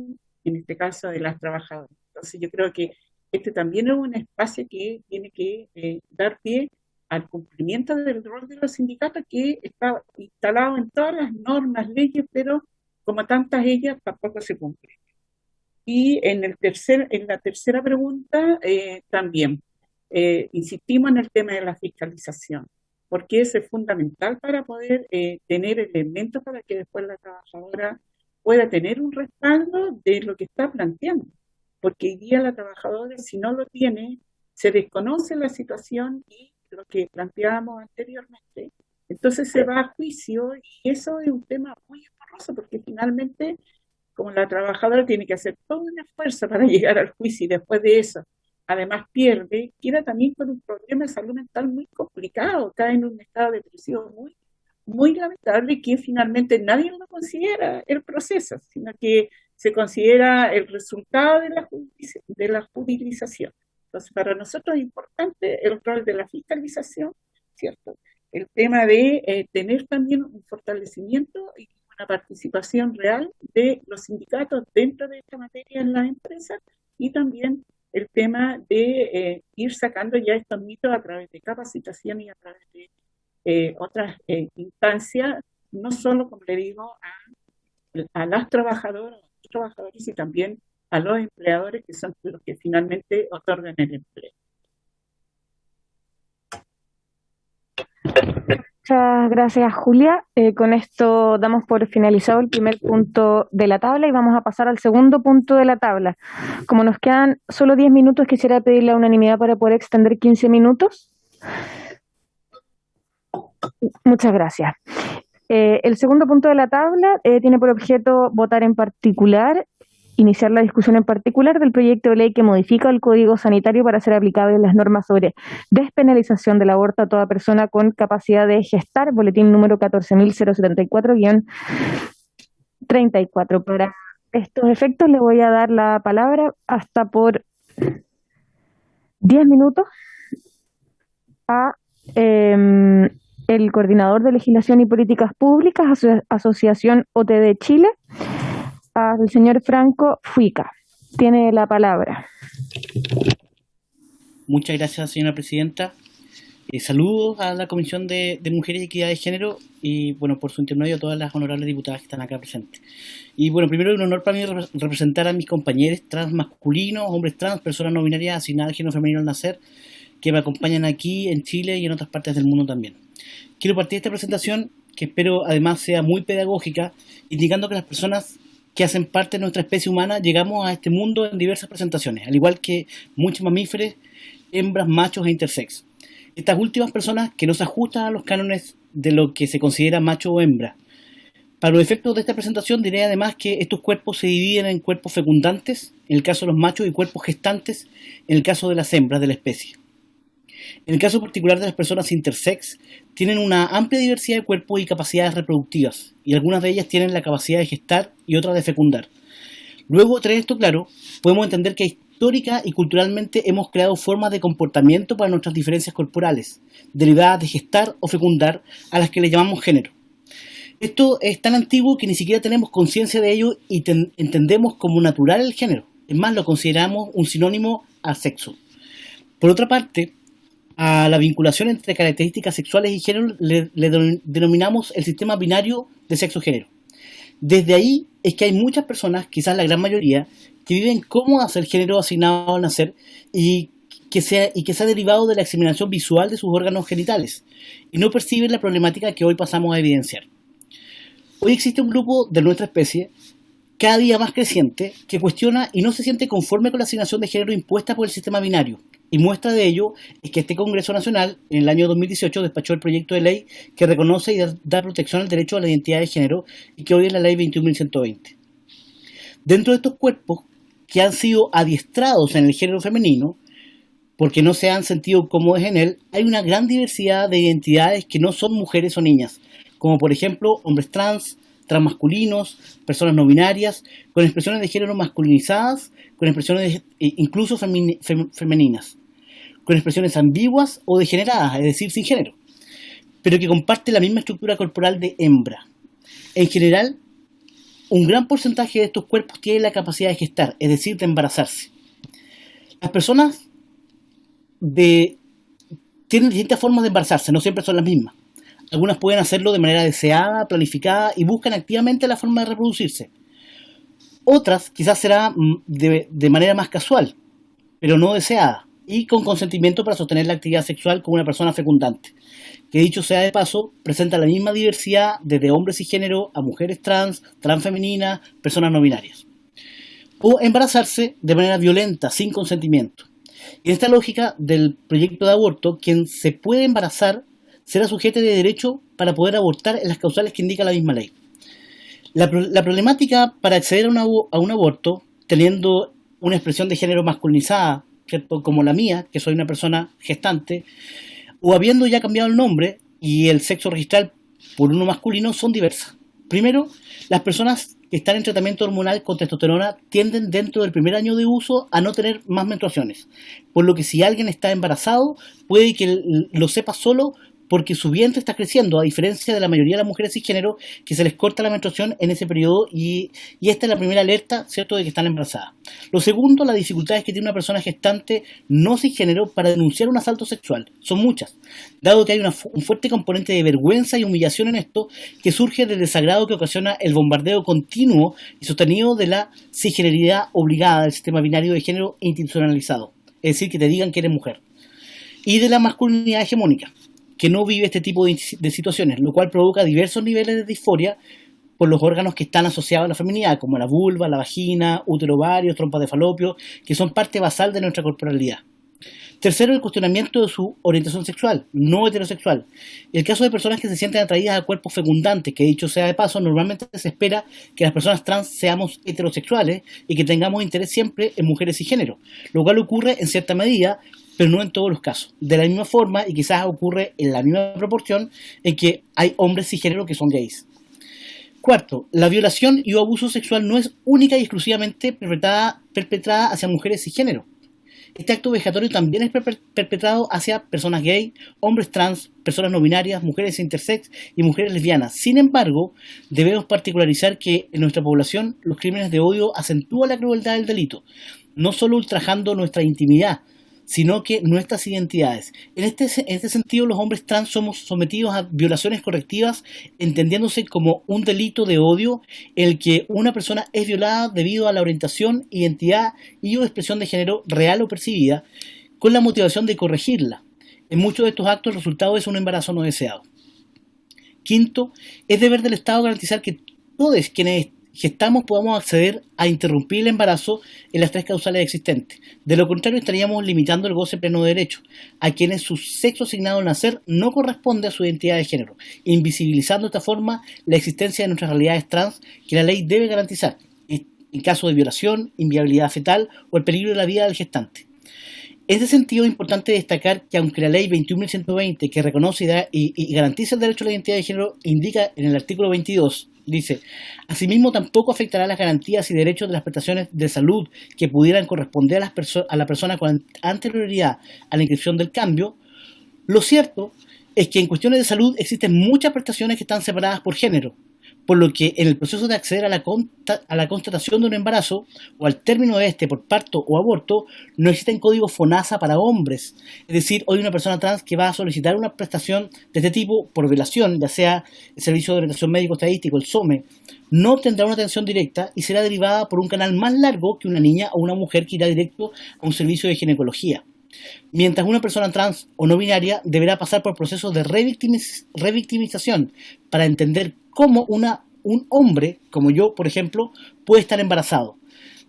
en este caso de las trabajadoras. Entonces yo creo que este también es un espacio que tiene que dar pie al cumplimiento del rol de los sindicatos, que está instalado en todas las normas, leyes, pero como tantas ellas tampoco se cumplen. Y en la tercera pregunta también insistimos en el tema de la fiscalización, porque eso es fundamental para poder tener elementos para que después la trabajadora pueda tener un respaldo de lo que está planteando, porque hoy día la trabajadora, si no lo tiene, se desconoce la situación y lo que planteábamos anteriormente, entonces se va a juicio, y eso es un tema muy engorroso, porque finalmente, como la trabajadora tiene que hacer todo un esfuerzo para llegar al juicio, y después de eso, además pierde, queda también con un problema de salud mental muy complicado, cae en un estado depresivo muy lamentable, que finalmente nadie lo considera el proceso, sino que se considera el resultado de la judicialización. Entonces, para nosotros es importante el rol de la fiscalización, ¿cierto? El tema de tener también un fortalecimiento y una participación real de los sindicatos dentro de esta materia en las empresas, y también el tema de ir sacando ya estos mitos a través de capacitación y a través de otras instancias, no solo, como le digo, a las trabajadoras, los trabajadores, y también a los empleadores, que son los que finalmente otorgan el empleo. Muchas gracias, Julia. Con esto damos por finalizado el primer punto de la tabla y vamos a pasar al segundo punto de la tabla. Como nos quedan solo 10 minutos, quisiera pedir la unanimidad para poder extender 15 minutos. Muchas gracias. El segundo punto de la tabla tiene por objeto votar en particular, iniciar la discusión en particular del proyecto de ley que modifica el Código Sanitario para hacer aplicables las normas sobre despenalización del aborto a toda persona con capacidad de gestar, boletín número 14.074-34. Para estos efectos le voy a dar la palabra hasta por 10 minutos a el coordinador de Legislación y Políticas Públicas, Asociación OTD Chile, al señor Franco Fuica. Tiene la palabra. Muchas gracias, señora presidenta. Saludos a la Comisión de Mujeres y Equidad de Género y, bueno, por su intermedio a todas las honorables diputadas que están acá presentes. Y, bueno, primero es un honor para mí representar a mis compañeros trans masculinos, hombres trans, personas no binarias asignadas al género femenino al nacer, que me acompañan aquí en Chile y en otras partes del mundo también. Quiero partir de esta presentación, que espero además sea muy pedagógica, indicando que las personas que hacen parte de nuestra especie humana llegamos a este mundo en diversas presentaciones, al igual que muchos mamíferos, hembras, machos e intersex. Estas últimas personas que no se ajustan a los cánones de lo que se considera macho o hembra. Para los efectos de esta presentación diré además que estos cuerpos se dividen en cuerpos fecundantes, en el caso de los machos, y cuerpos gestantes, en el caso de las hembras de la especie. En el caso particular de las personas intersex, tienen una amplia diversidad de cuerpos y capacidades reproductivas, y algunas de ellas tienen la capacidad de gestar y otras de fecundar. Luego de tener esto claro, podemos entender que histórica y culturalmente hemos creado formas de comportamiento para nuestras diferencias corporales, derivadas de gestar o fecundar, a las que le llamamos género. Esto es tan antiguo que ni siquiera tenemos conciencia de ello y entendemos como natural el género. Es más, lo consideramos un sinónimo al sexo. Por otra parte, a la vinculación entre características sexuales y género le denominamos el sistema binario de sexo-género. Desde ahí es que hay muchas personas, quizás la gran mayoría, que viven cómodas el género asignado al nacer y que se ha derivado de la examinación visual de sus órganos genitales y no perciben la problemática que hoy pasamos a evidenciar. Hoy existe un grupo de nuestra especie, cada día más creciente, que cuestiona y no se siente conforme con la asignación de género impuesta por el sistema binario. Y muestra de ello es que este Congreso Nacional, en el año 2018, despachó el proyecto de ley que reconoce y da protección al derecho a la identidad de género y que hoy es la ley 21.120. Dentro de estos cuerpos que han sido adiestrados en el género femenino, porque no se han sentido cómodos en él, hay una gran diversidad de identidades que no son mujeres o niñas, como por ejemplo hombres trans, transmasculinos, personas no binarias, con expresiones de género masculinizadas, con expresiones incluso femeninas, con expresiones ambiguas o degeneradas, es decir, sin género, pero que comparten la misma estructura corporal de hembra. En general, un gran porcentaje de estos cuerpos tiene la capacidad de gestar, es decir, de embarazarse. Las personas tienen distintas formas de embarazarse, no siempre son las mismas. Algunas pueden hacerlo de manera deseada, planificada y buscan activamente la forma de reproducirse. Otras quizás será de manera más casual, pero no deseada, y con consentimiento para sostener la actividad sexual con una persona fecundante, que dicho sea de paso, presenta la misma diversidad desde hombres y género a mujeres trans, transfemeninas, personas no binarias. O embarazarse de manera violenta, sin consentimiento. En esta lógica del proyecto de aborto, quien se puede embarazar será sujeto de derecho para poder abortar en las causales que indica la misma ley. La problemática para acceder a un aborto, teniendo una expresión de género masculinizada, ¿cierto?, como la mía, que soy una persona gestante, o habiendo ya cambiado el nombre y el sexo registral por uno masculino, son diversas. Primero, las personas que están en tratamiento hormonal con testosterona tienden dentro del primer año de uso a no tener más menstruaciones, por lo que si alguien está embarazado, puede que lo sepa solo porque su vientre está creciendo, a diferencia de la mayoría de las mujeres cisgénero que se les corta la menstruación en ese periodo y esta es la primera alerta, ¿cierto?, de que están embarazadas. Lo segundo, las dificultades que tiene una persona gestante no cisgénero para denunciar un asalto sexual. Son muchas, dado que hay un fuerte componente de vergüenza y humillación en esto que surge del desagrado que ocasiona el bombardeo continuo y sostenido de la cisgeneridad obligada del sistema binario de género institucionalizado, es decir, que te digan que eres mujer, y de la masculinidad hegemónica, que no vive este tipo de situaciones, lo cual provoca diversos niveles de disforia por los órganos que están asociados a la feminidad, como la vulva, la vagina, útero, ovarios, trompas de falopio, que son parte basal de nuestra corporalidad. Tercero, el cuestionamiento de su orientación sexual, no heterosexual. En el caso de personas que se sienten atraídas a cuerpos fecundantes, que dicho sea de paso, normalmente se espera que las personas trans seamos heterosexuales y que tengamos interés siempre en mujeres y género, lo cual ocurre en cierta medida, pero no en todos los casos. De la misma forma, y quizás ocurre en la misma proporción, en que hay hombres cisgénero que son gays. Cuarto, la violación y abuso sexual no es única y exclusivamente perpetrada hacia mujeres cisgénero. Este acto vejatorio también es perpetrado hacia personas gay, hombres trans, personas no binarias, mujeres intersex y mujeres lesbianas. Sin embargo, debemos particularizar que en nuestra población los crímenes de odio acentúan la crueldad del delito, no solo ultrajando nuestra intimidad, sino que nuestras identidades. En este sentido, los hombres trans somos sometidos a violaciones correctivas, entendiéndose como un delito de odio en el que una persona es violada debido a la orientación, identidad y o expresión de género real o percibida, con la motivación de corregirla. En muchos de estos actos el resultado es un embarazo no deseado. Quinto, es deber del Estado garantizar que todos quienes gestamos podamos acceder a interrumpir el embarazo en las tres causales existentes. De lo contrario, estaríamos limitando el goce pleno de derecho a quienes su sexo asignado al nacer no corresponde a su identidad de género, invisibilizando de esta forma la existencia de nuestras realidades trans que la ley debe garantizar en caso de violación, inviabilidad fetal o el peligro de la vida del gestante. En ese sentido, es importante destacar que aunque la ley 21.120, que reconoce y garantiza el derecho a la identidad de género, indica en el artículo 22, dice, asimismo tampoco afectará las garantías y derechos de las prestaciones de salud que pudieran corresponder a la persona con anterioridad a la inscripción del cambio. Lo cierto es que en cuestiones de salud existen muchas prestaciones que están separadas por género, por lo que en el proceso de acceder a la constatación de un embarazo o al término de este por parto o aborto, no existen códigos FONASA para hombres. Es decir, hoy una persona trans que va a solicitar una prestación de este tipo por violación, ya sea el Servicio de Orientación Médico Estadístico, el SOME, no tendrá una atención directa y será derivada por un canal más largo que una niña o una mujer que irá directo a un servicio de ginecología. Mientras una persona trans o no binaria deberá pasar por procesos de revictimización para entender cómo un hombre, como yo, por ejemplo, puede estar embarazado.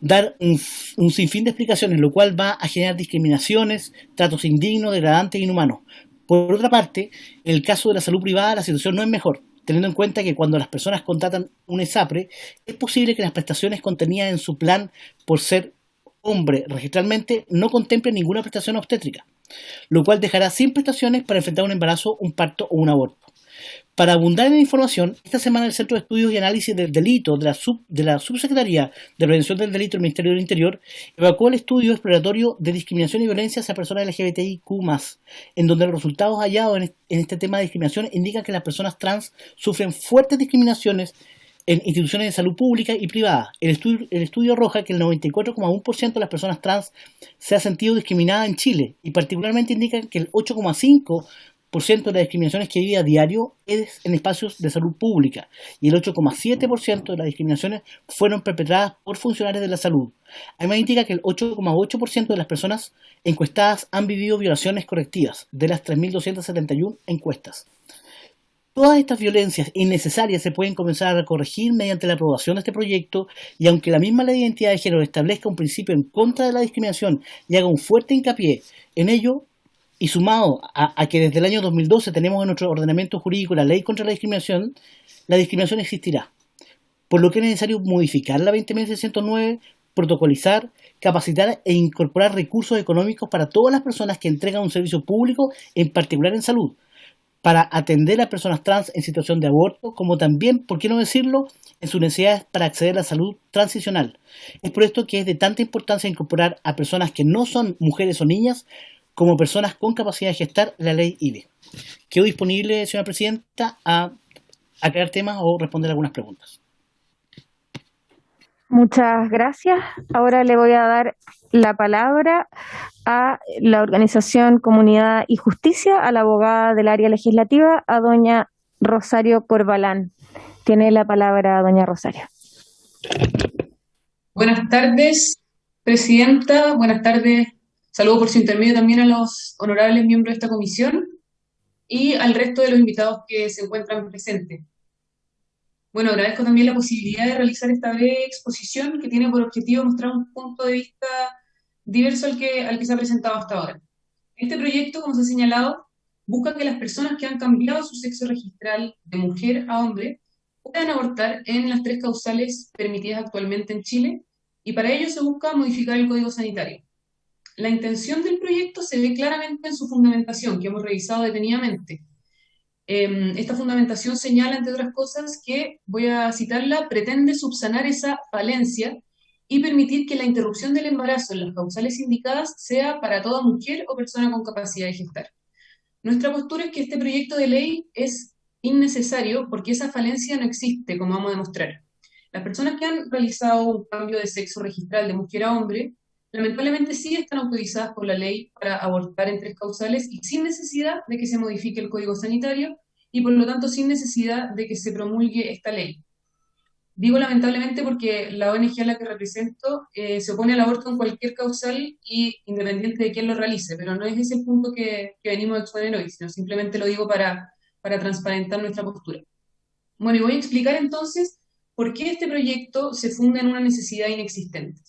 Dar un sinfín de explicaciones, lo cual va a generar discriminaciones, tratos indignos, degradantes e inhumanos. Por otra parte, en el caso de la salud privada, la situación no es mejor, teniendo en cuenta que cuando las personas contratan un ESAPRE, es posible que las prestaciones contenidas en su plan por ser hombre registralmente no contemple ninguna prestación obstétrica, lo cual dejará sin prestaciones para enfrentar un embarazo, un parto o un aborto. Para abundar en información, esta semana el Centro de Estudios y Análisis del Delito de la Subsecretaría de Prevención del Delito del Ministerio del Interior evacuó el estudio exploratorio de discriminación y violencia hacia personas LGBTIQ+, en donde los resultados hallados en este tema de discriminación indican que las personas trans sufren fuertes discriminaciones en instituciones de salud pública y privada. El estudio arroja que el 94,1% de las personas trans se ha sentido discriminada en Chile y particularmente indica que el 8,5% de las discriminaciones que vive a diario es en espacios de salud pública y el 8,7% de las discriminaciones fueron perpetradas por funcionarios de la salud. Además indica que el 8,8% de las personas encuestadas han vivido violaciones correctivas de las 3.271 encuestas. Todas estas violencias innecesarias se pueden comenzar a corregir mediante la aprobación de este proyecto y aunque la misma ley de identidad de género establezca un principio en contra de la discriminación y haga un fuerte hincapié en ello, y sumado a que desde el año 2012 tenemos en nuestro ordenamiento jurídico la ley contra la discriminación existirá. Por lo que es necesario modificar la 20.609, protocolizar, capacitar e incorporar recursos económicos para todas las personas que entregan un servicio público, en particular en salud, para atender a personas trans en situación de aborto, como también, por qué no decirlo, en sus necesidades para acceder a la salud transicional. Es por esto que es de tanta importancia incorporar a personas que no son mujeres o niñas como personas con capacidad de gestar la ley IVE. Quedo disponible, señora presidenta, a crear temas o responder algunas preguntas. Muchas gracias. Ahora le voy a dar la palabra a la organización Comunidad y Justicia, a la abogada del área legislativa, a doña Rosario Corbalán. Tiene la palabra doña Rosario. Buenas tardes, presidenta. Buenas tardes. Saludo por su intermedio también a los honorables miembros de esta comisión y al resto de los invitados que se encuentran presentes. Bueno, agradezco también la posibilidad de realizar esta breve exposición que tiene por objetivo mostrar un punto de vista diverso al que se ha presentado hasta ahora. Este proyecto, como se ha señalado, busca que las personas que han cambiado su sexo registral de mujer a hombre puedan abortar en las 3 causales permitidas actualmente en Chile y para ello se busca modificar el Código Sanitario. La intención del proyecto se ve claramente en su fundamentación, que hemos revisado detenidamente. Esta fundamentación señala, entre otras cosas, que, voy a citarla, pretende subsanar esa falencia y permitir que la interrupción del embarazo en las causales indicadas sea para toda mujer o persona con capacidad de gestar. Nuestra postura es que este proyecto de ley es innecesario porque esa falencia no existe, como vamos a demostrar. Las personas que han realizado un cambio de sexo registral de mujer a hombre lamentablemente sí están autorizadas por la ley para abortar en 3 causales y sin necesidad de que se modifique el Código Sanitario y por lo tanto sin necesidad de que se promulgue esta ley. Digo lamentablemente porque la ONG a la que represento se opone al aborto en cualquier causal y independiente de quién lo realice, pero no es ese el punto que venimos a exponer hoy, sino simplemente lo digo para transparentar nuestra postura. Bueno, y voy a explicar entonces por qué este proyecto se funda en una necesidad inexistente.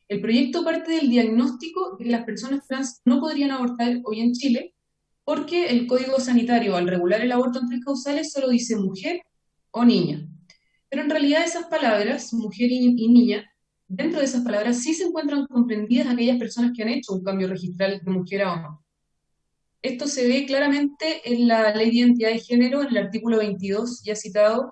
El proyecto parte del diagnóstico de que las personas trans no podrían abortar hoy en Chile porque el Código Sanitario, al regular el aborto en 3 causales, solo dice mujer o niña. Pero en realidad esas palabras, mujer y niña, dentro de esas palabras sí se encuentran comprendidas aquellas personas que han hecho un cambio registral de mujer a hombre. Esto se ve claramente en la Ley de Identidad de Género, en el artículo 22, ya citado,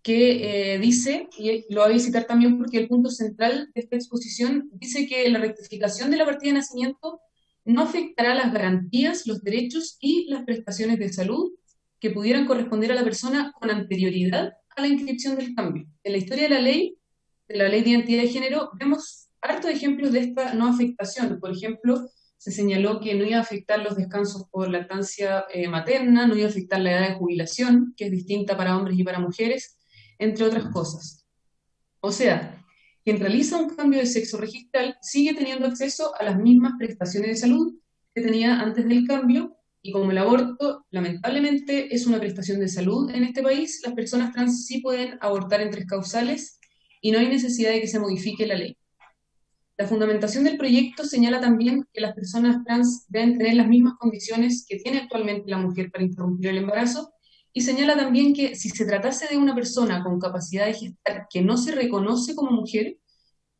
que dice, y lo voy a citar también porque el punto central de esta exposición dice que la rectificación de la partida de nacimiento no afectará las garantías, los derechos y las prestaciones de salud que pudieran corresponder a la persona con anterioridad a la inscripción del cambio. En la historia de la Ley de Identidad de Género, vemos hartos ejemplos de esta no afectación. Por ejemplo, se señaló que no iba a afectar los descansos por lactancia materna, no iba a afectar la edad de jubilación, que es distinta para hombres y para mujeres, entre otras cosas. O sea, quien realiza un cambio de sexo registral sigue teniendo acceso a las mismas prestaciones de salud que tenía antes del cambio, y como el aborto, lamentablemente, es una prestación de salud en este país, las personas trans sí pueden abortar en 3 causales y no hay necesidad de que se modifique la ley. La fundamentación del proyecto señala también que las personas trans deben tener las mismas condiciones que tiene actualmente la mujer para interrumpir el embarazo, y señala también que si se tratase de una persona con capacidad de gestar que no se reconoce como mujer,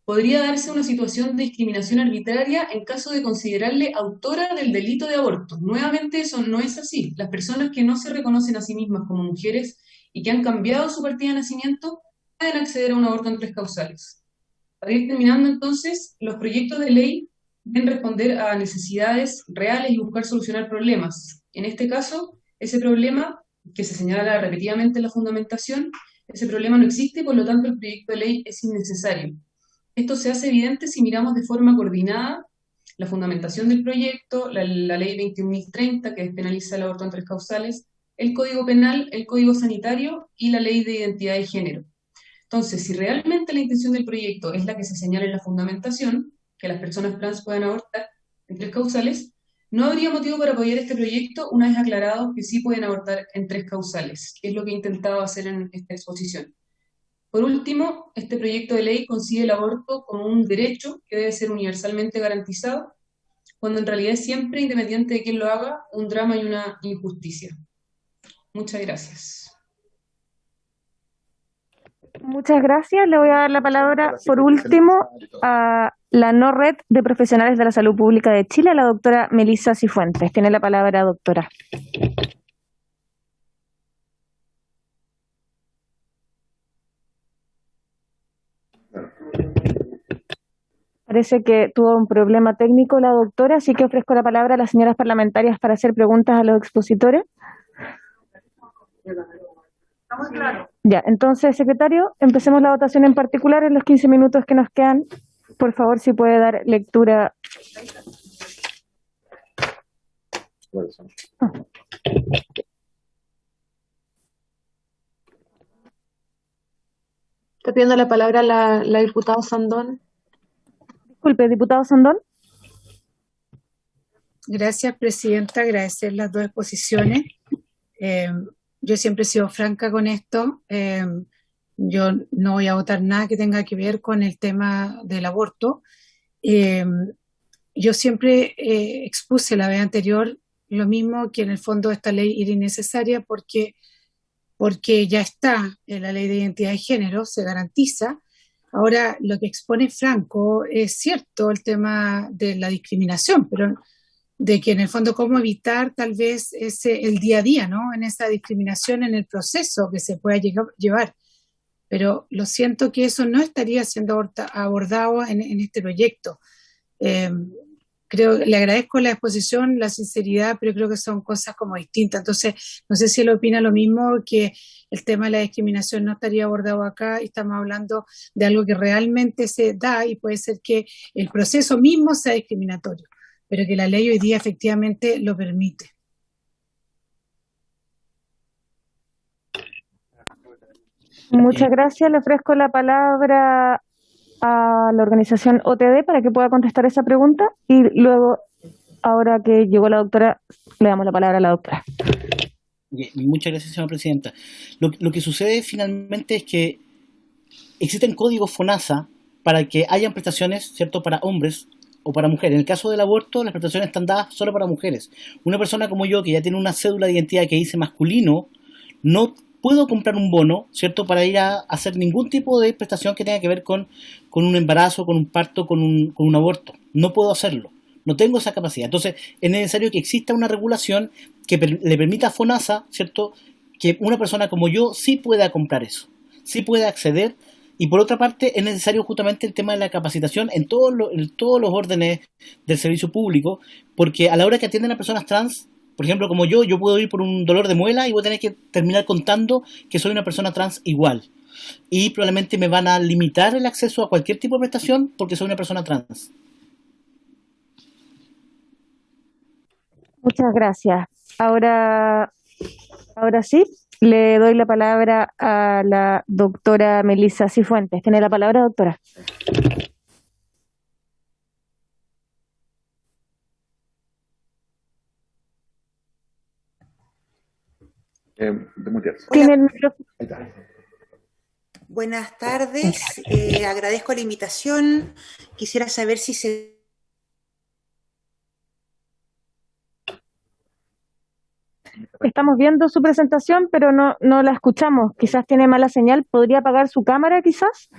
podría darse una situación de discriminación arbitraria en caso de considerarle autora del delito de aborto. Nuevamente, eso no es así. Las personas que no se reconocen a sí mismas como mujeres y que han cambiado su partida de nacimiento pueden acceder a un aborto en 3 causales. Para ir terminando entonces, los proyectos de ley deben responder a necesidades reales y buscar solucionar problemas. En este caso, ese problema que se señala repetidamente en la fundamentación, ese problema no existe y por lo tanto el proyecto de ley es innecesario. Esto se hace evidente si miramos de forma coordinada la fundamentación del proyecto, la ley 21.030 que despenaliza el aborto en 3 causales, el Código Penal, el Código Sanitario y la Ley de Identidad de Género. Entonces, si realmente la intención del proyecto es la que se señala en la fundamentación, que las personas trans puedan abortar en 3 causales, no habría motivo para apoyar este proyecto una vez aclarado que sí pueden abortar en 3 causales, que es lo que he intentado hacer en esta exposición. Por último, este proyecto de ley concibe el aborto como un derecho que debe ser universalmente garantizado, cuando en realidad es siempre, independiente de quién lo haga, un drama y una injusticia. Muchas gracias. Muchas gracias. Le voy a dar la palabra, por último, a la no red de profesionales de la salud pública de Chile, a la doctora Melissa Cifuentes. Tiene la palabra, doctora. Parece que tuvo un problema técnico la doctora, así que ofrezco la palabra a las señoras parlamentarias para hacer preguntas a los expositores. Ya, entonces, secretario, empecemos la votación en particular en los 15 minutos que nos quedan. Por favor, si puede dar lectura. Está pidiendo la palabra la diputada Sandón. Disculpe, diputado Sandón. Gracias, presidenta. Agradecer las 2 exposiciones. Yo siempre he sido franca con esto. Yo no voy a votar nada que tenga que ver con el tema del aborto. Yo siempre expuse la vez anterior lo mismo, que en el fondo esta ley era innecesaria porque ya está en la Ley de Identidad de Género, se garantiza. Ahora, lo que expone Franco es cierto, el tema de la discriminación, pero de que en el fondo cómo evitar tal vez el día a día, ¿no? En esa discriminación en el proceso que se pueda llevar. Pero lo siento que eso no estaría siendo abordado en este proyecto. Le agradezco la exposición, la sinceridad, pero creo que son cosas como distintas. Entonces, no sé si él opina lo mismo, que el tema de la discriminación no estaría abordado acá y estamos hablando de algo que realmente se da y puede ser que el proceso mismo sea discriminatorio, pero que la ley hoy día efectivamente lo permite. Muchas gracias. Le ofrezco la palabra a la organización OTD para que pueda contestar esa pregunta y luego, ahora que llegó la doctora, le damos la palabra a la doctora. Muchas gracias, señora presidenta. Lo que sucede finalmente es que existen códigos FONASA para que hayan prestaciones, ¿cierto?, para hombres o para mujeres. En el caso del aborto, las prestaciones están dadas solo para mujeres. Una persona como yo, que ya tiene una cédula de identidad que dice masculino, no puedo comprar un bono, ¿cierto?, para ir a hacer ningún tipo de prestación que tenga que ver con un embarazo, con un parto, con un aborto. No puedo hacerlo. No tengo esa capacidad. Entonces, es necesario que exista una regulación que le permita a FONASA, ¿cierto?, que una persona como yo sí pueda comprar eso, sí pueda acceder. Y por otra parte, es necesario justamente el tema de la capacitación en todos los órdenes del servicio público, porque a la hora que atienden a personas trans, por ejemplo, como yo puedo ir por un dolor de muela y voy a tener que terminar contando que soy una persona trans igual. Y probablemente me van a limitar el acceso a cualquier tipo de prestación porque soy una persona trans. Muchas gracias. Ahora sí, le doy la palabra a la doctora Melissa Cifuentes. Tiene la palabra, doctora. Tiene el micrófono. Ahí está. Buenas tardes, agradezco la invitación. Quisiera saber si se... Estamos viendo su presentación, pero no la escuchamos. Quizás tiene mala señal. ¿Podría apagar su cámara, quizás?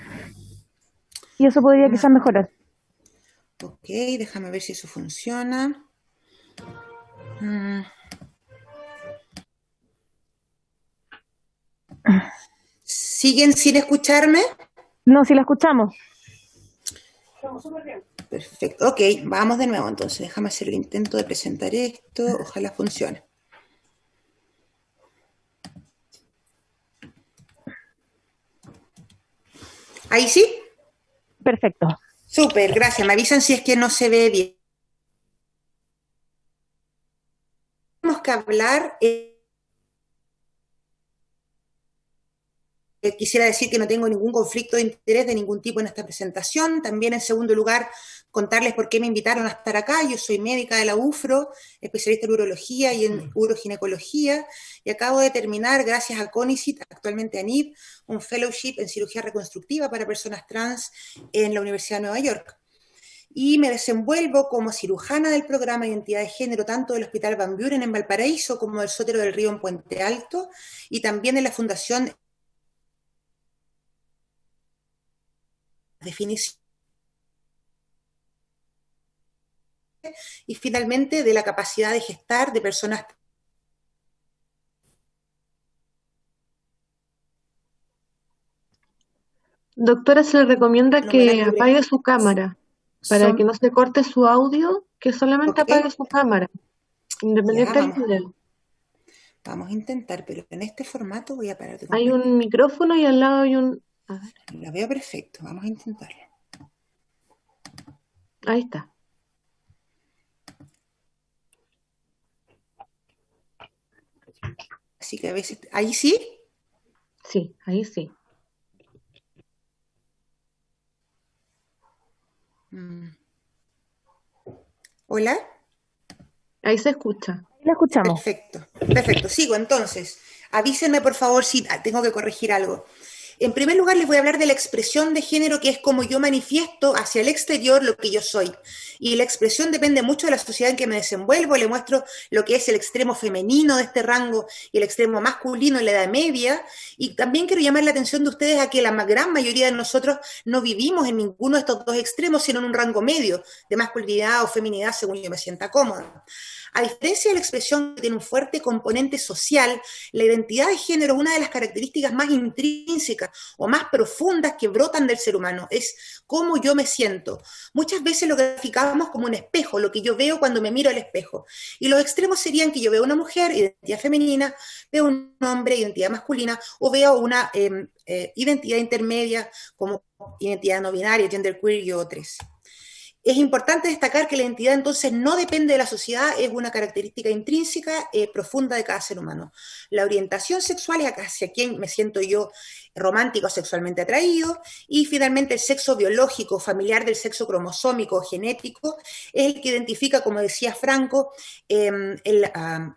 Y eso podría quizás mejorar. Ok, déjame ver si eso funciona. ¿Siguen sin escucharme? No, sí la escuchamos. Perfecto, ok, vamos de nuevo entonces. Déjame hacer el intento de presentar esto. Ojalá funcione. ¿Ahí sí? Perfecto. Súper, gracias. Me avisan si es que no se ve bien. Tenemos que hablar... Quisiera decir que no tengo ningún conflicto de interés de ningún tipo en esta presentación. También, en segundo lugar, contarles por qué me invitaron a estar acá. Yo soy médica de la UFRO, especialista en urología y en uroginecología, y acabo de terminar, gracias a CONICIT, actualmente a NIB, un fellowship en cirugía reconstructiva para personas trans en la Universidad de Nueva York. Y me desenvuelvo como cirujana del programa de identidad de género tanto del Hospital Van Buren en Valparaíso como del Sotero del Río en Puente Alto, y también en la Fundación definición y finalmente de la capacidad de gestar de personas. Doctora, se le recomienda que apague su cámara para que no se corte su audio, que solamente apague su cámara, independiente del video. Vamos a intentar, pero en este formato voy a parar de Hay un micrófono y al lado hay un... A ver. La veo perfecto, vamos a intentarlo. Ahí está. Así que a veces... ¿Ahí sí? Sí, ahí sí. ¿Hola? Ahí se escucha. La escuchamos. Perfecto, perfecto. Sigo entonces. Avísenme por favor si tengo que corregir algo. En primer lugar, les voy a hablar de la expresión de género, que es como yo manifiesto hacia el exterior lo que yo soy. Y la expresión depende mucho de la sociedad en que me desenvuelvo. Le muestro lo que es el extremo femenino de este rango y el extremo masculino en la Edad Media. Y también quiero llamar la atención de ustedes a que la gran mayoría de nosotros no vivimos en ninguno de estos dos extremos, sino en un rango medio de masculinidad o feminidad, según yo me sienta cómoda. A diferencia de la expresión que tiene un fuerte componente social, la identidad de género es una de las características más intrínsecas o más profundas que brotan del ser humano, es cómo yo me siento. Muchas veces lo graficamos como un espejo, lo que yo veo cuando me miro al espejo. Y los extremos serían que yo veo una mujer, identidad femenina, veo un hombre, identidad masculina, o veo una identidad intermedia como identidad no binaria, genderqueer y otras. Es importante destacar que la identidad entonces no depende de la sociedad, es una característica intrínseca profunda de cada ser humano. La orientación sexual es hacia quién me siento yo romántico o sexualmente atraído, y finalmente el sexo biológico, familiar del sexo cromosómico o genético, es el que identifica, como decía Franco, el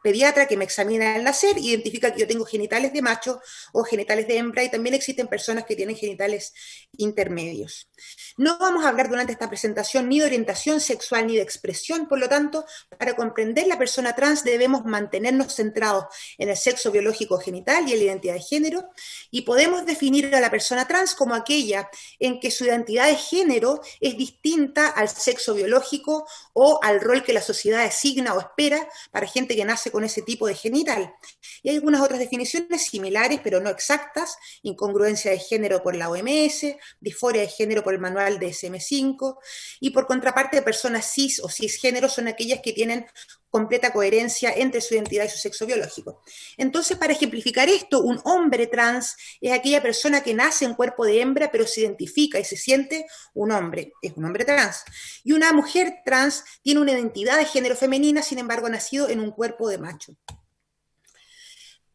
pediatra que me examina al nacer, identifica que yo tengo genitales de macho o genitales de hembra, y también existen personas que tienen genitales intermedios. No vamos a hablar durante esta presentación ni de orientación sexual ni de expresión, por lo tanto, para comprender la persona trans debemos mantenernos centrados en el sexo biológico genital y en la identidad de género, y podemos definir a la persona trans como aquella en que su identidad de género es distinta al sexo biológico o al rol que la sociedad asigna o espera para gente que nace con ese tipo de genital. Y hay algunas otras definiciones similares, pero no exactas: incongruencia de género por la OMS, disforia de género por el manual de DSM-5, y por contraparte, personas cis o cisgénero son aquellas que tienen completa coherencia entre su identidad y su sexo biológico. Entonces, para ejemplificar esto, un hombre trans es aquella persona que nace en cuerpo de hembra, pero se identifica y se siente un hombre, es un hombre trans. Y una mujer trans tiene una identidad de género femenina, sin embargo, ha nacido en un cuerpo de macho.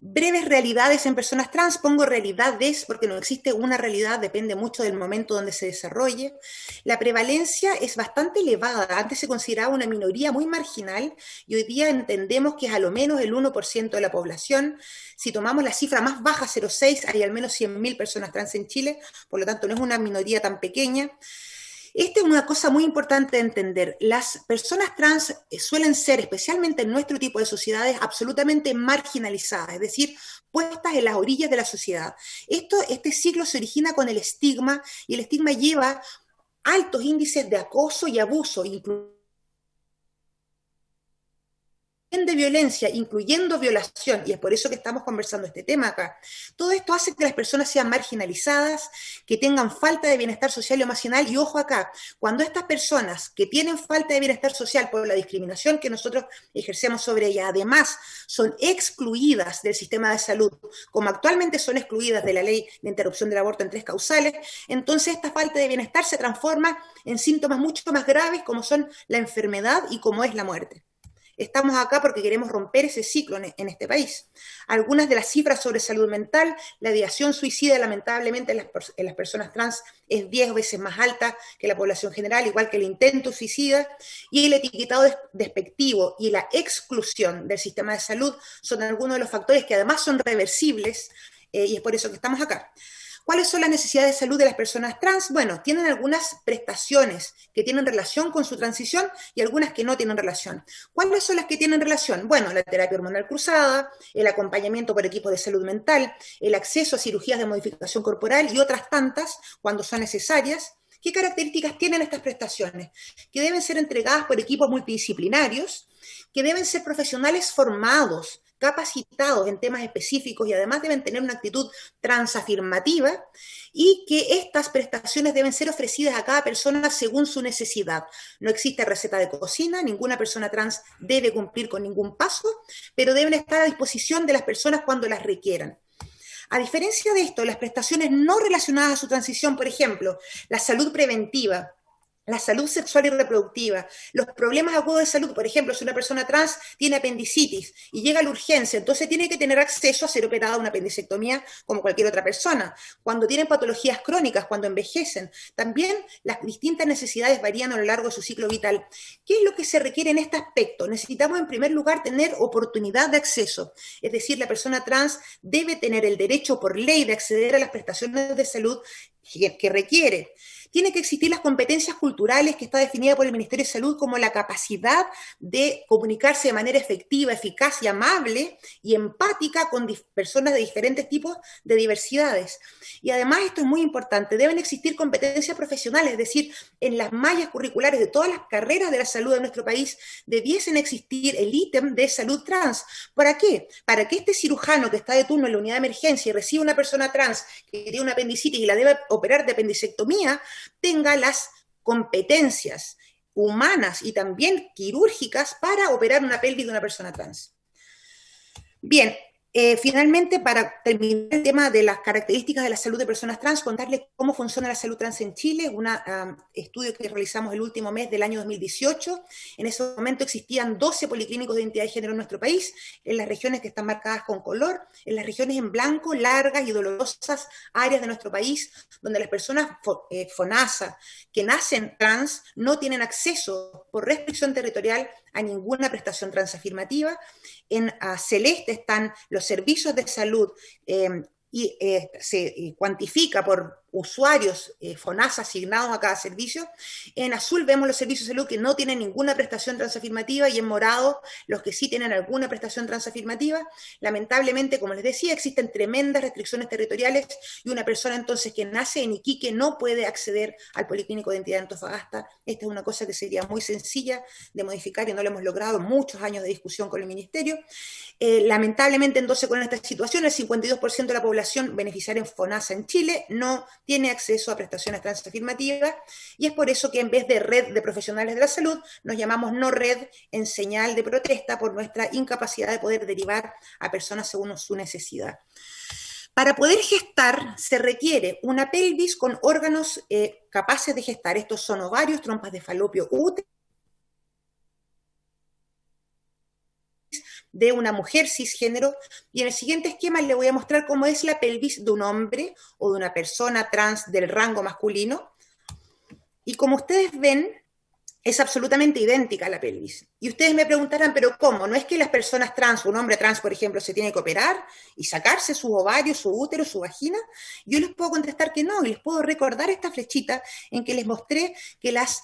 Breves realidades en personas trans, pongo realidades porque no existe una realidad, depende mucho del momento donde se desarrolle. La prevalencia es bastante elevada, antes se consideraba una minoría muy marginal y hoy día entendemos que es a lo menos el 1% de la población. Si tomamos la cifra más baja, 0,6, hay al menos 100.000 personas trans en Chile, por lo tanto no es una minoría tan pequeña. Esta es una cosa muy importante de entender. Las personas trans suelen ser, especialmente en nuestro tipo de sociedades, absolutamente marginalizadas, es decir, puestas en las orillas de la sociedad. Este ciclo se origina con el estigma, y el estigma lleva altos índices de acoso y abuso, de violencia, incluyendo violación, y es por eso que estamos conversando este tema acá. Todo esto hace que las personas sean marginalizadas, que tengan falta de bienestar social y emocional, y ojo acá, cuando estas personas que tienen falta de bienestar social por la discriminación que nosotros ejercemos sobre ellas, además son excluidas del sistema de salud, como actualmente son excluidas de la ley de interrupción del aborto en 3 causales, entonces esta falta de bienestar se transforma en síntomas mucho más graves, como son la enfermedad y como es la muerte. Estamos acá porque queremos romper ese ciclo en este país. Algunas de las cifras sobre salud mental: la ideación suicida lamentablemente en las personas trans es 10 veces más alta que la población general, igual que el intento suicida, y el etiquetado despectivo y la exclusión del sistema de salud son algunos de los factores que además son reversibles, y es por eso que estamos acá. ¿Cuáles son las necesidades de salud de las personas trans? Bueno, tienen algunas prestaciones que tienen relación con su transición y algunas que no tienen relación. ¿Cuáles son las que tienen relación? Bueno, la terapia hormonal cruzada, el acompañamiento por equipos de salud mental, el acceso a cirugías de modificación corporal y otras tantas cuando son necesarias. ¿Qué características tienen estas prestaciones? Que deben ser entregadas por equipos multidisciplinarios, que deben ser profesionales formados, capacitados en temas específicos, y además deben tener una actitud transafirmativa, y que estas prestaciones deben ser ofrecidas a cada persona según su necesidad. No existe receta de cocina, ninguna persona trans debe cumplir con ningún paso, pero deben estar a disposición de las personas cuando las requieran. A diferencia de esto, las prestaciones no relacionadas a su transición, por ejemplo, la salud preventiva, la salud sexual y reproductiva, los problemas agudos de salud, por ejemplo, si una persona trans tiene apendicitis y llega a la urgencia, entonces tiene que tener acceso a ser operada una apendicectomía como cualquier otra persona. Cuando tienen patologías crónicas, cuando envejecen, también las distintas necesidades varían a lo largo de su ciclo vital. ¿Qué es lo que se requiere en este aspecto? Necesitamos en primer lugar tener oportunidad de acceso, es decir, la persona trans debe tener el derecho por ley de acceder a las prestaciones de salud que requiere. Tiene que existir las competencias culturales que está definida por el Ministerio de Salud como la capacidad de comunicarse de manera efectiva, eficaz y amable y empática con personas de diferentes tipos de diversidades. Y además, esto es muy importante, deben existir competencias profesionales, es decir, en las mallas curriculares de todas las carreras de la salud de nuestro país debiesen existir el ítem de salud trans. ¿Para qué? Para que este cirujano que está de turno en la unidad de emergencia y recibe una persona trans que tiene una apendicitis y la debe operar de apendicectomía, tenga las competencias humanas y también quirúrgicas para operar una pelvis de una persona trans. Bien, Finalmente, para terminar el tema de las características de la salud de personas trans, contarles cómo funciona la salud trans en Chile, un estudio que realizamos el último mes del año 2018. En ese momento existían 12 policlínicos de identidad de género en nuestro país, en las regiones que están marcadas con color, en las regiones en blanco, largas y dolorosas áreas de nuestro país, donde las personas FONASA que nacen trans no tienen acceso por restricción territorial a ninguna prestación transafirmativa. En celeste están los servicios de salud y se cuantifica por usuarios FONASA asignados a cada servicio. En azul vemos los servicios de salud que no tienen ninguna prestación transafirmativa y en morado los que sí tienen alguna prestación transafirmativa. Lamentablemente, como les decía, existen tremendas restricciones territoriales y una persona entonces que nace en Iquique no puede acceder al Policlínico de Identidad de Antofagasta. Esta es una cosa que sería muy sencilla de modificar y no lo hemos logrado, muchos años de discusión con el Ministerio. Lamentablemente, entonces, con esta situación, el 52% de la población beneficiaria en FONASA en Chile no tiene acceso a prestaciones transafirmativas, y es por eso que en vez de red de profesionales de la salud, nos llamamos no red en señal de protesta por nuestra incapacidad de poder derivar a personas según su necesidad. Para poder gestar se requiere una pelvis con órganos capaces de gestar. Estos son ovarios, trompas de falopio, útero, de una mujer cisgénero, y en el siguiente esquema le voy a mostrar cómo es la pelvis de un hombre o de una persona trans del rango masculino, y como ustedes ven, es absolutamente idéntica a la pelvis. Y ustedes me preguntarán, ¿pero cómo? ¿No es que las personas trans, un hombre trans, por ejemplo, se tiene que operar y sacarse sus ovarios, su útero, su vagina? Yo les puedo contestar que no, y les puedo recordar esta flechita en que les mostré que las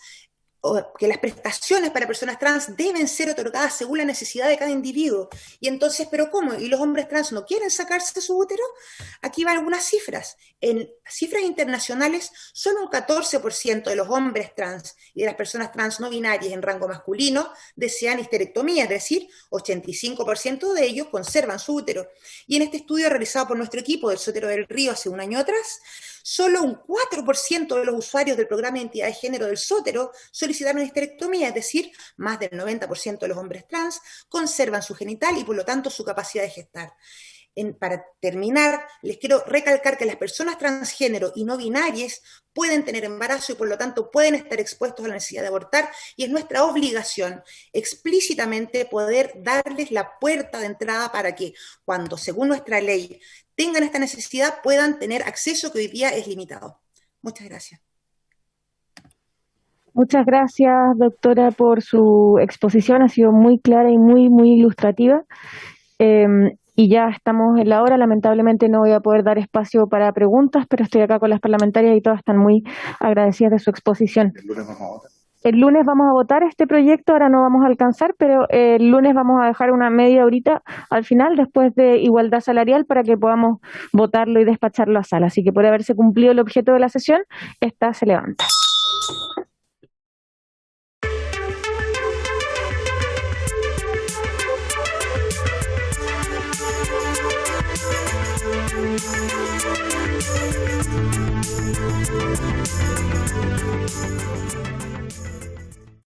prestaciones para personas trans deben ser otorgadas según la necesidad de cada individuo. Y entonces, ¿pero cómo? ¿Y los hombres trans no quieren sacarse su útero? Aquí van algunas cifras. En cifras internacionales, solo un 14% de los hombres trans y de las personas trans no binarias en rango masculino desean histerectomía, es decir, 85% de ellos conservan su útero. Y en este estudio realizado por nuestro equipo del Sotero del Río hace un año atrás, solo un 4% de los usuarios del programa de identidad de género del Sotero solicitaron histerectomía, es decir, más del 90% de los hombres trans conservan su genital y por lo tanto su capacidad de gestar. Para terminar, les quiero recalcar que las personas transgénero y no binarias pueden tener embarazo y por lo tanto pueden estar expuestos a la necesidad de abortar, y es nuestra obligación explícitamente poder darles la puerta de entrada para que cuando, según nuestra ley, tengan esta necesidad, puedan tener acceso que hoy día es limitado. Muchas gracias. Muchas gracias, doctora, por su exposición. Ha sido muy clara y muy ilustrativa. Y ya estamos en la hora. Lamentablemente no voy a poder dar espacio para preguntas, pero estoy acá con las parlamentarias y todas están muy agradecidas de su exposición. El lunes vamos a votar este proyecto, ahora no vamos a alcanzar, pero el lunes vamos a dejar una media horita al final, después de igualdad salarial, para que podamos votarlo y despacharlo a sala. Así que por haberse cumplido el objeto de la sesión, esta se levanta.